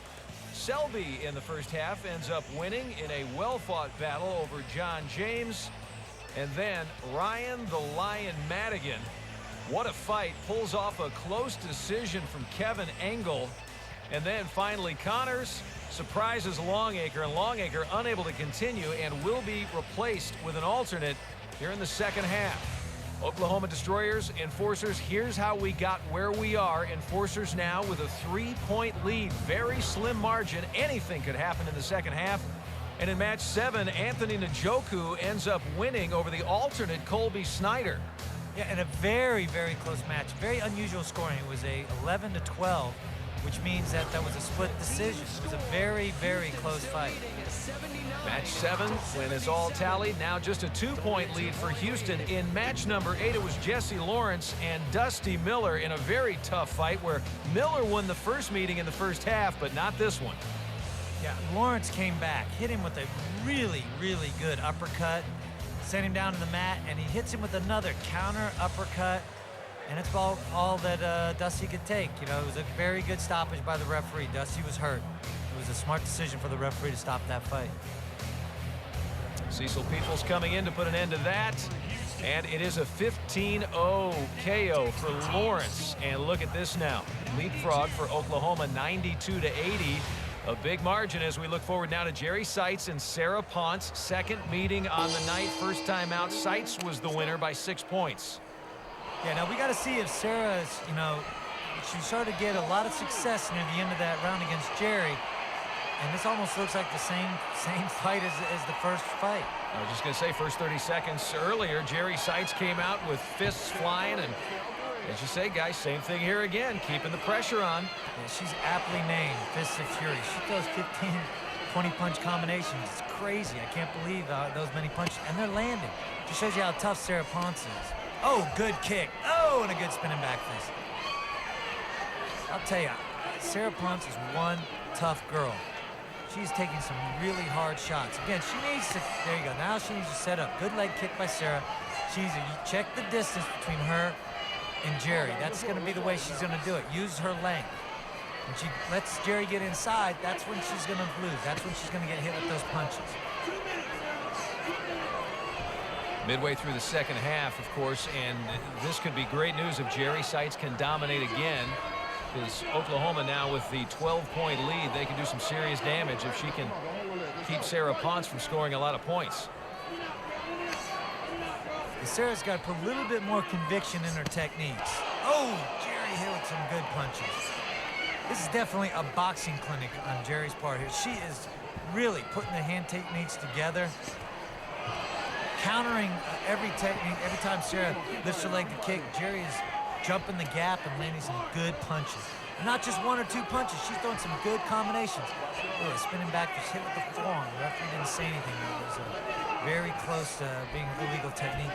Selbee in the first half ends up winning in a well-fought battle over John James. And then Ryan the Lion Madigan, what a fight, pulls off a close decision from Engel. And then finally Connors surprises Longacre, and Longacre unable to continue and will be replaced with an alternate here in the second half. Oklahoma Destroyers, Enforcers, here's how we got where we are. Enforcers now with a 3-point lead, very slim margin. Anything could happen in the second half. And in match 7, Anthony Njokuani ends up winning over the alternate Colby Snyder. Yeah, in a very, very close match. Very unusual scoring. It was a 11-12, which means that was a split decision. It was a very, very close fight. Match 7, when it's all tallied, now just a 2-point lead for Houston. In match number 8, it was Jessie Lawrence and Dusty Miller in a very tough fight where Miller won the first meeting in the first half, but not this one. Yeah, Lawrence came back, hit him with a really, really good uppercut, sent him down to the mat, and he hits him with another counter uppercut, and it's all that Dusty could take. You know, it was a very good stoppage by the referee. Dusty was hurt. It was a smart decision for the referee to stop that fight. Cecil Peoples coming in to put an end to that. And it is a 15-0 KO for Lawrence. And look at this now. Leapfrog for Oklahoma, 92-80. A big margin as we look forward now to Jeri Sitzes and Sarah Ponce. Second meeting on the night. First time out, Sitzes was the winner by 6 points. Yeah, now we got to see if Sarah's, she started to get a lot of success near the end of that round against Jeri. And this almost looks like the same fight as the first fight. I was just going to say, first 30 seconds earlier, Jeri Sitzes came out with fists flying. And as you say, guys, same thing here again, keeping the pressure on. Yeah, she's aptly named Fists of Fury. She throws 15, 20-punch combinations. It's crazy. I can't believe those many punches. And they're landing. Just shows you how tough Sarah Ponce is. Oh, good kick. Oh, and a good spinning back fist. I'll tell you, Sarah Ponce is one tough girl. She's taking some really hard shots. Again, she needs to, there you go. Now she needs to set up. Good leg kick by Sarah. She needs to check the distance between her and Jeri. That's going to be the way she's going to do it. Use her length. When she lets Jeri get inside, that's when she's going to lose. That's when she's going to get hit with those punches. Midway through the second half, of course, and this could be great news if Jeri Sitzes can dominate again. Because Oklahoma now with the 12-point lead, they can do some serious damage if she can keep Sarah Ponce from scoring a lot of points. Sarah's got to put a little bit more conviction in her techniques. Oh, Jeri hit with some good punches. This is definitely a boxing clinic on Jeri's part here. She is really putting the hand techniques together, countering every technique. Every time Sarah lifts her leg to kick, Jeri is jumping the gap and landing some good punches. And not just 1 or 2 punches, she's throwing some good combinations. Oh, spinning back, just hit with the forearm. The referee didn't say anything. It was very close to being an illegal technique.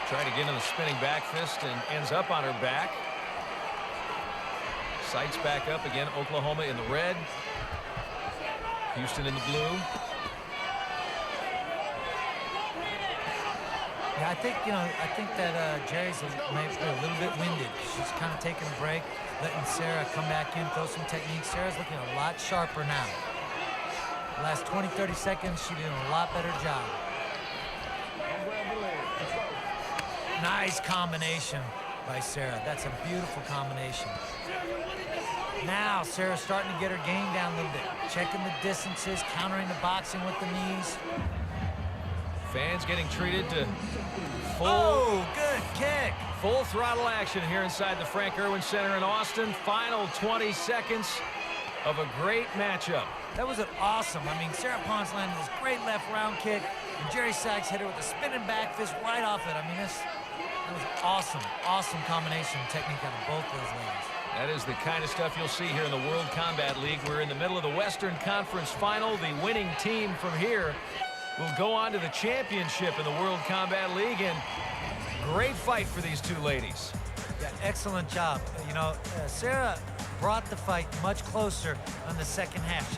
Trying to get in the spinning back fist and ends up on her back. Sights back up again. Oklahoma in the red. Houston in the blue. Yeah, I think that Jeri's maybe a little bit winded. She's kind of taking a break, letting Sarah come back in, throw some techniques. Sarah's looking a lot sharper now. The last 20, 30 seconds, she's doing a lot better job. Nice combination by Sarah. That's a beautiful combination. Now Sarah's starting to get her game down a little bit, checking the distances, countering the boxing with the knees. Fans getting treated to full good kick. Full throttle action here inside the Frank Erwin Center in Austin. Final 20 seconds of a great matchup. That was awesome. I mean, Sarah Ponce landed this great left round kick, and Jeri Sitzes hit her with a spinning back fist right off it. I mean, that was awesome. Awesome combination technique out of both those ladies. That is the kind of stuff you'll see here in the World Combat League. We're in the middle of the Western Conference Final. The winning team from here will go on to the championship in the World Combat League, and great fight for these two ladies. Yeah, excellent job. You know, Sarah brought the fight much closer on the second half.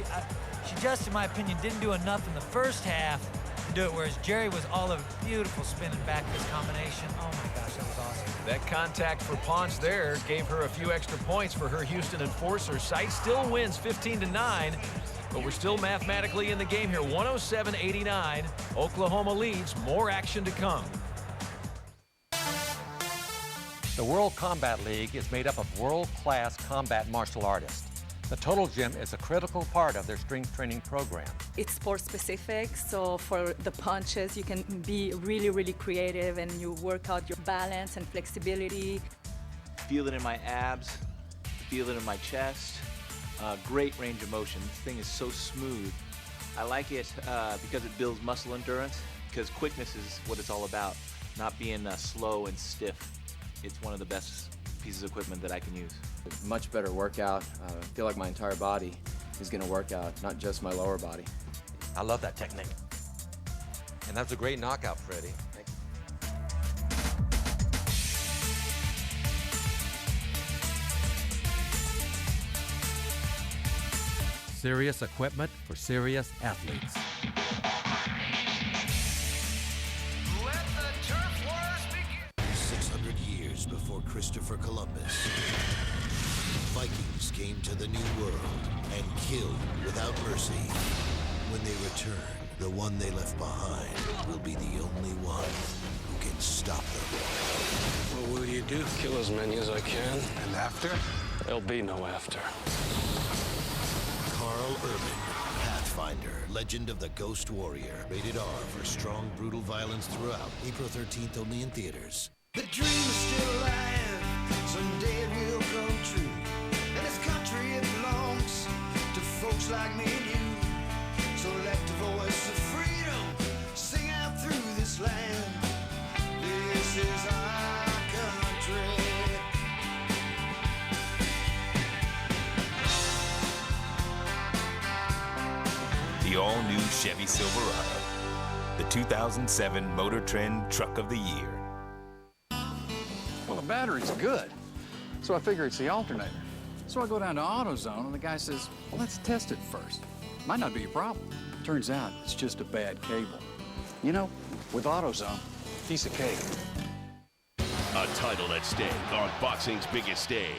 She just, in my opinion, didn't do enough in the first half to do it, whereas Jeri was all over beautiful spinning back this combination. Oh my gosh, that was awesome. That contact for Ponce there gave her a few extra points for her Houston Enforcer. Sight still wins 15-9, but we're still mathematically in the game here. 107-89. Oklahoma leads. More action to come. The World Combat League is made up of world-class combat martial artists. The Total Gym is a critical part of their strength training program. It's sport specific, so for the punches, you can be really, really creative and you work out your balance and flexibility. Feel it in my abs, feel it in my chest. Great range of motion. This thing is so smooth. I like it because it builds muscle endurance, because quickness is what it's all about, not being slow and stiff. It's one of the best pieces of equipment that I can use. Much better workout. I feel like my entire body is going to work out, not just my lower body. I love that technique. And that's a great knockout, Freddie. Serious equipment for serious athletes. Let the turf wars begin. 600 years before Christopher Columbus, Vikings came to the New World and killed without mercy. When they return, the one they left behind will be the only one who can stop them. What will you do? Kill as many as I can. And after? There'll be no after. Carl Urban, Pathfinder, Legend of the Ghost Warrior. Rated R for strong, brutal violence throughout. April 13th, only in theaters. The dream is still alive. Someday it will come true. And this country, it belongs to folks like me and you. So let the voice of freedom sing out through this land. This is our country. The all-new Chevy Silverado, the 2007 Motor Trend Truck of the Year. Well, the battery's good, so I figure it's the alternator. So I go down to AutoZone, and the guy says, well, let's test it first. Might not be a problem. Turns out it's just a bad cable. You know, with AutoZone, piece of cake. A title at stake on boxing's biggest stage.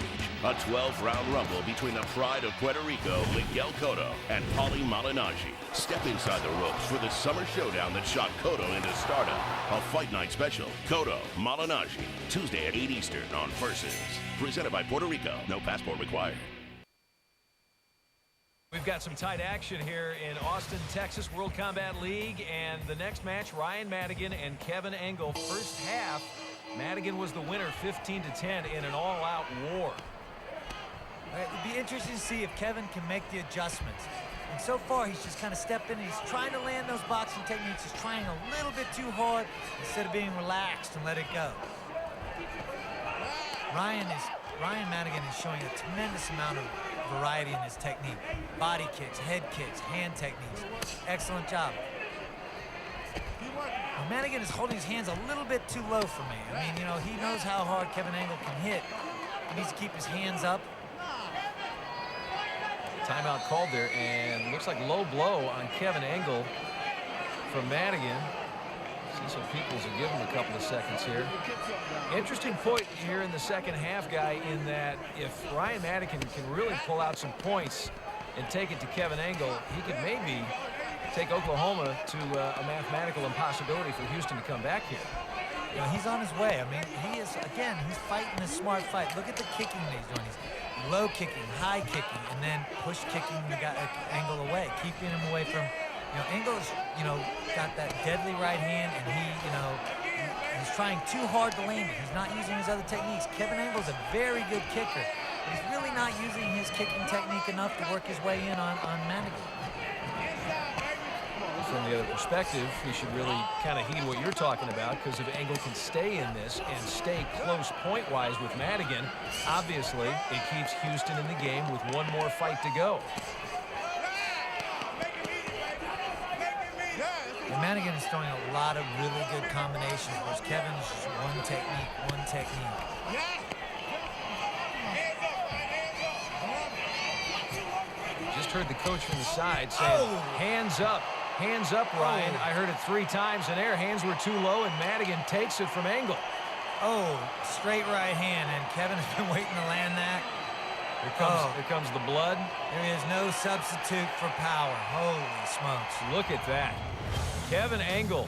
A 12-round rumble between the pride of Puerto Rico, Miguel Cotto, and Paulie Malignaggi. Step inside the ropes for the summer showdown that shot Cotto into stardom. A fight night special. Cotto, Malignaggi, Tuesday at 8 Eastern on Versus. Presented by Puerto Rico. No passport required. We've got some tight action here in Austin, Texas, World Combat League. And the next match, Ryan Madigan and Kevin Engel. First half, Madigan was the winner, 15-10 in an all-out war. It'd be interesting to see if Kevin can make the adjustments. And so far, he's just kind of stepped in. He's trying to land those boxing techniques. He's trying a little bit too hard instead of being relaxed and let it go. Ryan Madigan is showing a tremendous amount of variety in his technique. Body kicks, head kicks, hand techniques. Excellent job. Well, Madigan is holding his hands a little bit too low for me. I mean, you know, he knows how hard Kevin Engel can hit. He needs to keep his hands up. Timeout called there, and looks like low blow on Kevin Engel from Madigan. See some peoples will give him a couple of seconds here. Interesting point here in the second half, Guy, in that if Ryan Madigan can really pull out some points and take it to Kevin Engel, he could maybe take Oklahoma to a mathematical impossibility for Houston to come back here. You know, he's on his way. I mean, he is, again, he's fighting a smart fight. Look at the kicking that he's doing. He's low kicking, high kicking, and then push kicking the guy, Engel away, keeping him away from, you know, Engel's, you know, got that deadly right hand, and he, you know, he's trying too hard to land it. He's not using his other techniques. Kevin Engel's a very good kicker, but he's really not using his kicking technique enough to work his way in on Madigan. From the other perspective, he should really kind of heed what you're talking about, because if Engel can stay in this and stay close point-wise with Madigan, obviously it keeps Houston in the game with one more fight to go. And Madigan is throwing a lot of really good combinations, whereas Kevin's just one technique, one technique. Just heard the coach from the side saying, hands up, Ryan. I heard it 3 times in air. Hands were too low, and Madigan takes it from Engel. Oh, straight right hand, and Kevin has been waiting to land that. Here comes the blood. There is no substitute for power. Holy smokes. Look at that. Kevin Engel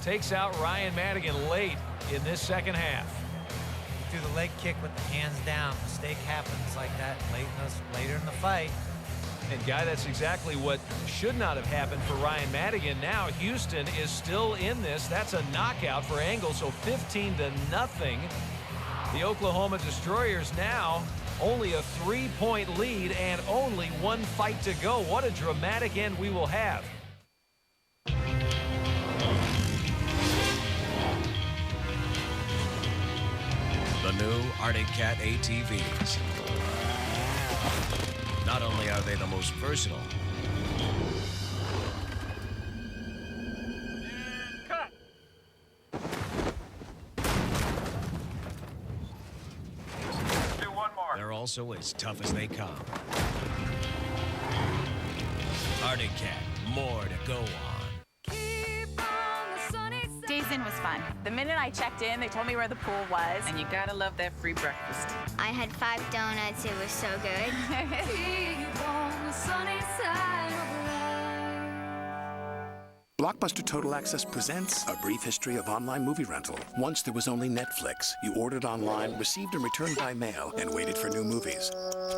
takes out Ryan Madigan late in this second half. He threw the leg kick with the hands down. Mistake happens like that later in the fight. And, Guy, that's exactly what should not have happened for Ryan Madigan. Now Houston is still in this. That's a knockout for Engel, so 15-0. The Oklahoma Destroyers now only a 3-point lead and only 1 fight to go. What a dramatic end we will have. The new Arctic Cat ATVs. Not only are they the most versatile, they're also as tough as they come. Arctic Cat, more to go on. Days in was fun. The minute I checked in, they told me where the pool was. And you gotta love that free breakfast. I had 5 donuts. It was so good. Blockbuster Total Access presents A Brief History of Online Movie Rental. Once there was only Netflix. You ordered online, received and returned by mail, and waited for new movies.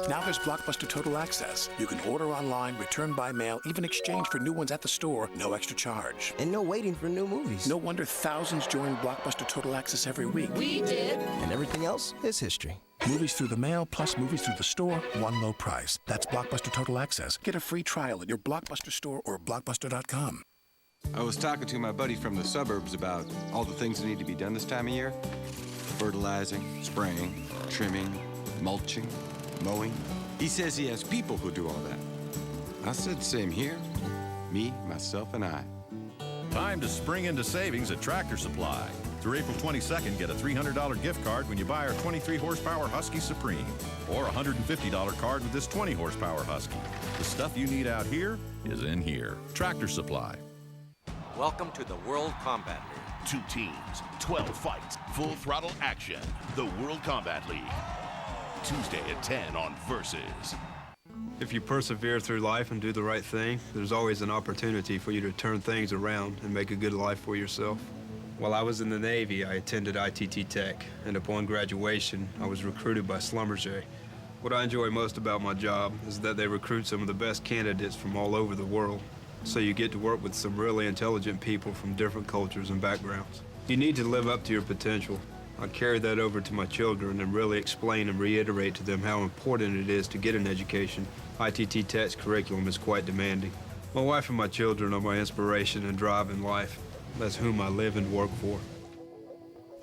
Now there's Blockbuster Total Access. You can order online, return by mail, even exchange for new ones at the store, no extra charge. And no waiting for new movies. No wonder thousands join Blockbuster Total Access every week. We did. And everything else is history. Movies through the mail plus movies through the store, one low price. That's Blockbuster Total Access. Get a free trial at your Blockbuster store or Blockbuster.com. I was talking to my buddy from the suburbs about all the things that need to be done this time of year. Fertilizing, spraying, trimming, mulching, mowing. He says he has people who do all that. I said same here. Me, myself, and I. Time to spring into savings at Tractor Supply. Through April 22nd, get a $300 gift card when you buy our 23-horsepower Husky Supreme, or a $150 card with this 20-horsepower Husky. The stuff you need out here is in here. Tractor Supply. Welcome to the World Combat League. 2 teams, 12 fights, full throttle action. The World Combat League. Tuesday at 10 on Versus. If you persevere through life and do the right thing, there's always an opportunity for you to turn things around and make a good life for yourself. While I was in the Navy, I attended ITT Tech, and upon graduation, I was recruited by Schlumberger. What I enjoy most about my job is that they recruit some of the best candidates from all over the world. So you get to work with some really intelligent people from different cultures and backgrounds. You need to live up to your potential. I carry that over to my children and really explain and reiterate to them how important it is to get an education. ITT Tech's curriculum is quite demanding. My wife and my children are my inspiration and drive in life. That's whom I live and work for.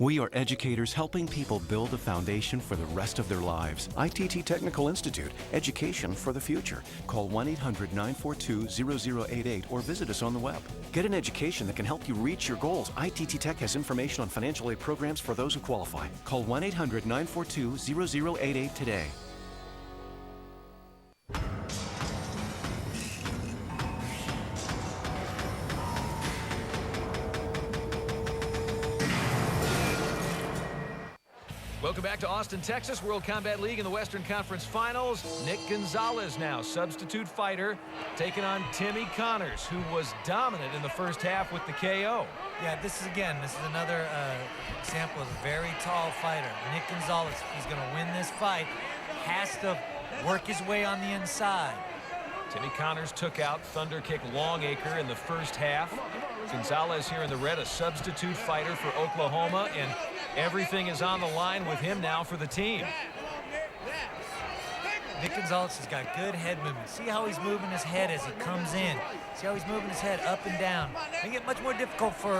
We are educators helping people build a foundation for the rest of their lives. ITT Technical Institute, education for the future. Call 1-800-942-0088 or visit us on the web. Get an education that can help you reach your goals. ITT Tech has information on financial aid programs for those who qualify. Call 1-800-942-0088 today. Welcome back to Austin, Texas. World Combat League in the Western Conference Finals. Nick Gonzales now, substitute fighter, taking on Timmy Connors, who was dominant in the first half with the KO. Yeah, this is another example of a very tall fighter. Nick Gonzales, he's going to win this fight, has to work his way on the inside. Timmy Connors took out Thunder Kick Longacre in the first half. Gonzales here in the red, a substitute fighter for Oklahoma, and everything is on the line with him now for the team. Nick Gonzales has got good head movement. See how he's moving his head as he comes in. See how he's moving his head up and down. Make it much more difficult for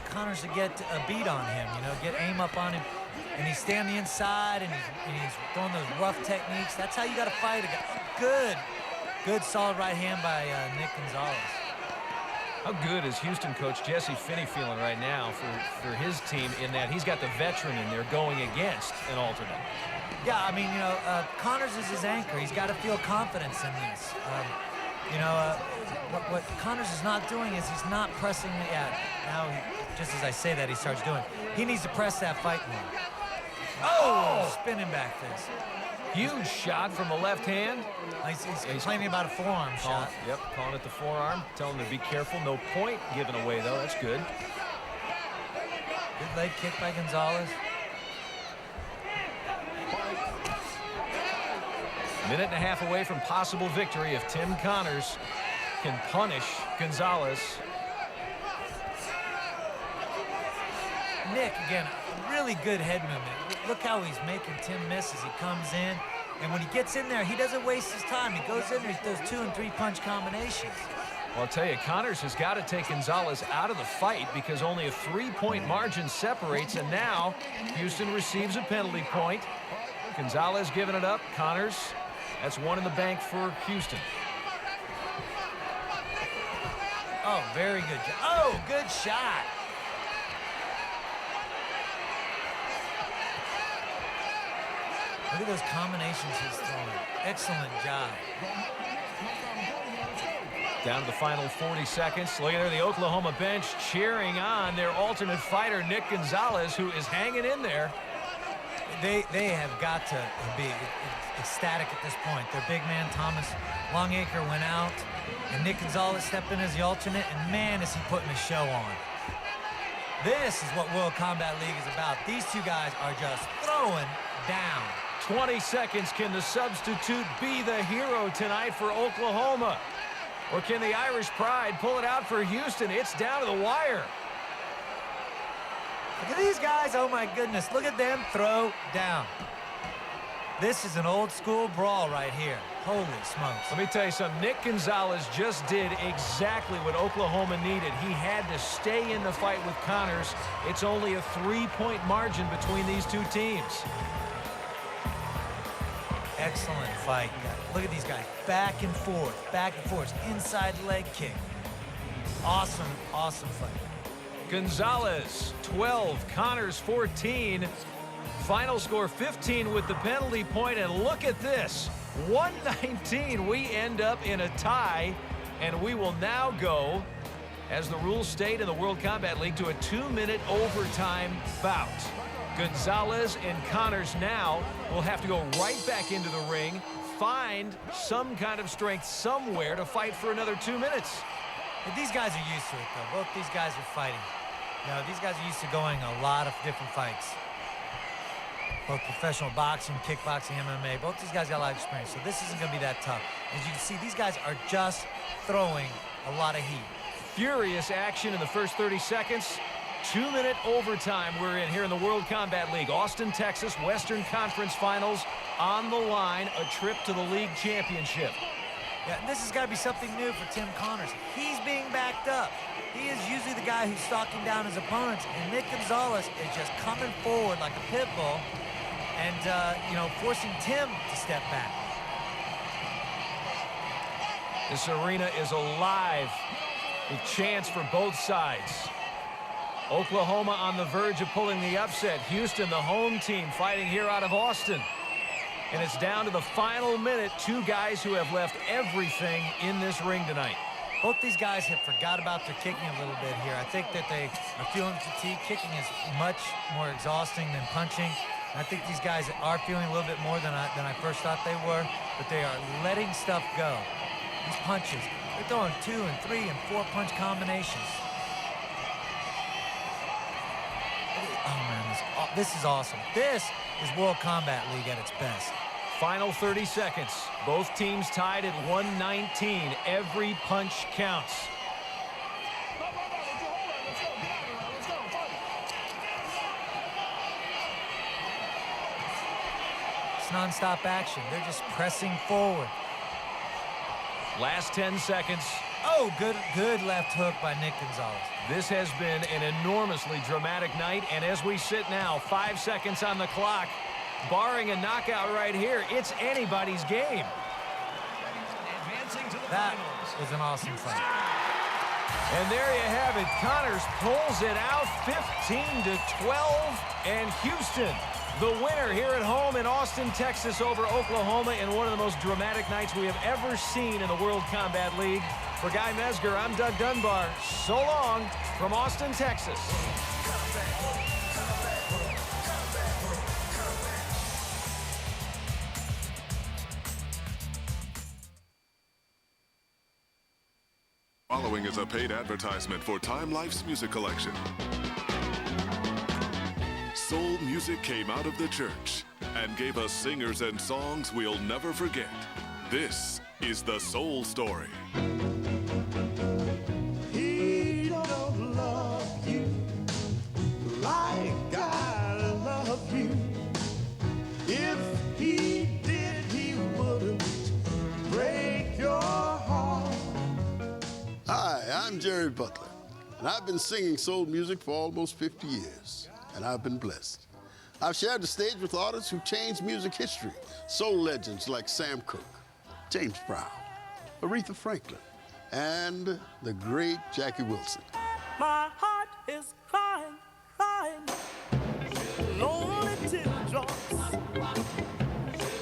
Connors to get a beat on him, get aim up on him. And he's staying on the inside, and he's throwing those rough techniques. That's how you got to fight a guy. Good solid right hand by Nick Gonzales. How good is Houston coach Jesse Finney feeling right now for his team in that he's got the veteran in there going against an alternate? Yeah, I mean, Connors is his anchor. He's got to feel confidence in this. What Connors is not doing is he's not pressing the, now, just as I say that, he starts doing. He needs to press that fight more. Oh, spinning back fist. Huge shot from the left hand. He's complaining about a forearm shot. Yep, calling it the forearm. Telling him to be careful. No point given away, though. That's good. Good leg kick by Gonzales. Minute and a half away from possible victory if Tim Connors can punish Gonzales. Nick, again, really good head movement. Look how he's making Tim miss as he comes in. And when he gets in there, he doesn't waste his time. He goes in there, he does 2- and 3-punch combinations. Well, I'll tell you, Connors has got to take Gonzales out of the fight because only a 3-point margin separates, and now Houston receives a penalty point. Gonzales giving it up. Connors, that's one in the bank for Houston. Oh, very good job. Oh, good shot. Look at those combinations he's throwing. Excellent job. Down to the final 40 seconds. Look at there, the Oklahoma bench cheering on their alternate fighter, Nick Gonzales, who is hanging in there. They have got to be ecstatic at this point. Their big man, Thomas Longacre, went out, and Nick Gonzales stepped in as the alternate, and man, is he putting a show on. This is what World Combat League is about. These two guys are just throwing down. 20 seconds. Can the substitute be the hero tonight for Oklahoma? Or can the Irish Pride pull it out for Houston? It's down to the wire. Look at these guys. Oh, my goodness. Look at them throw down. This is an old-school brawl right here. Holy smokes. Let me tell you something. Nick Gonzales just did exactly what Oklahoma needed. He had to stay in the fight with Connors. It's only a 3-point margin between these two teams. Excellent fight, guys. Look at these guys. Back and forth, inside leg kick. Awesome, awesome fight. Gonzales, 12, Connors, 14. Final score 15 with the penalty point, and look at this. 119, we end up in a tie, and we will now go, as the rules state in the World Combat League, to a 2-minute overtime bout. Gonzales and Connors now will have to go right back into the ring, find some kind of strength somewhere to fight for another 2 minutes. But these guys are used to it, though. Both these guys are fighting. You know, these guys are used to going a lot of different fights. Both professional boxing, kickboxing, MMA. Both these guys got a lot of experience, so this isn't going to be that tough. As you can see, these guys are just throwing a lot of heat. Furious action in the first 30 seconds. 2-minute overtime we're in here in the World Combat League. Austin, Texas, Western Conference Finals on the line. A trip to the league championship. Yeah, this has got to be something new for Tim Connors. He's being backed up. He is usually the guy who's stalking down his opponents, and Nick Gonzales is just coming forward like a pit bull and, forcing Tim to step back. This arena is alive with chants for both sides. Oklahoma on the verge of pulling the upset. Houston, the home team, fighting here out of Austin. And it's down to the final minute. Two guys who have left everything in this ring tonight. Both these guys have forgot about their kicking a little bit here. I think that they are feeling fatigue. Kicking is much more exhausting than punching. And I think these guys are feeling a little bit more than I first thought they were, but they are letting stuff go. These punches, they're throwing 2 and 3 and 4 punch combinations. Oh man, this is awesome. This is World Combat League at its best. Final 30 seconds. Both teams tied at 119. Every punch counts. It's nonstop action. They're just pressing forward. Last 10 seconds. Oh, good left hook by Nick Gonzales. This has been an enormously dramatic night, and as we sit now, 5 seconds on the clock, barring a knockout right here, it's anybody's game. That was an awesome fight. And there you have it. Connors pulls it out 15-12. And Houston, the winner here at home in Austin, Texas over Oklahoma in one of the most dramatic nights we have ever seen in the World Combat League. For Guy Mesger, I'm Doug Dunbar. So long from Austin, Texas. Following is a paid advertisement for Time Life's music collection. Soul music came out of the church and gave us singers and songs we'll never forget. This is the Soul Story. He don't love you like I love you. If he did, he wouldn't break your heart. Hi, I'm Jeri Butler, and I've been singing soul music for almost 50 years, and I've been blessed. I've shared the stage with artists who changed music history, soul legends like Sam Cooke, James Brown, Aretha Franklin, and the great Jackie Wilson. My heart is crying, crying, lonely teardrops.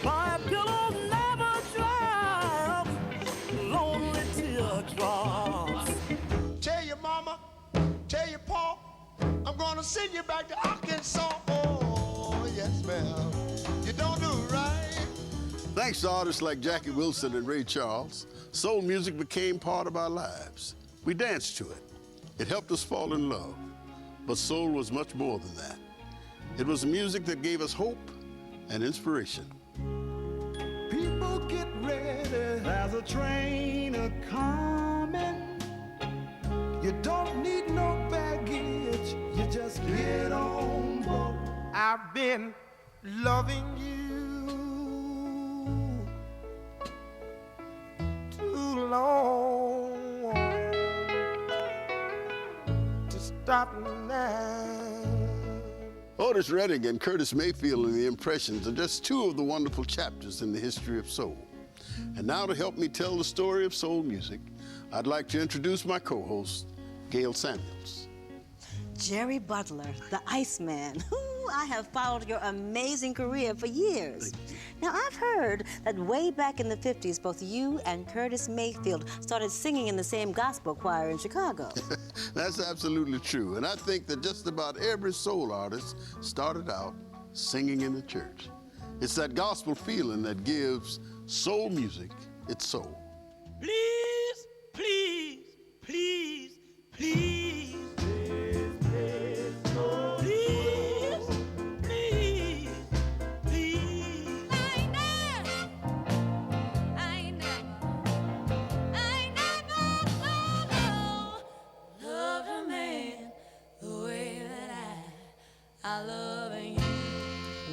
My pillow never dries, lonely teardrops. Tell your mama, tell your pa, I'm gonna send you back to Arkansas. Oh, yes, ma'am. You don't do it right. Thanks to artists like Jackie Wilson and Ray Charles, soul music became part of our lives. We danced to it. It helped us fall in love. But soul was much more than that. It was music that gave us hope and inspiration. People get ready, there's a train a-coming. You don't need no baggage, you just get on board. I've been loving you too long to stop now. Otis Redding and Curtis Mayfield and the Impressions are just two of the wonderful chapters in the history of soul. And now to help me tell the story of soul music, I'd like to introduce my co-host, Gail Samuels. Jeri Butler, the Iceman. I have followed your amazing career for years. Now, I've heard that way back in the 50s, both you and Curtis Mayfield started singing in the same gospel choir in Chicago. That's absolutely true. And I think that just about every soul artist started out singing in the church. It's that gospel feeling that gives soul music its soul. Please, please, please, please.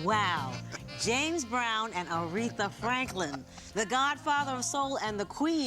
Wow, James Brown and Aretha Franklin, the godfather of soul and the queen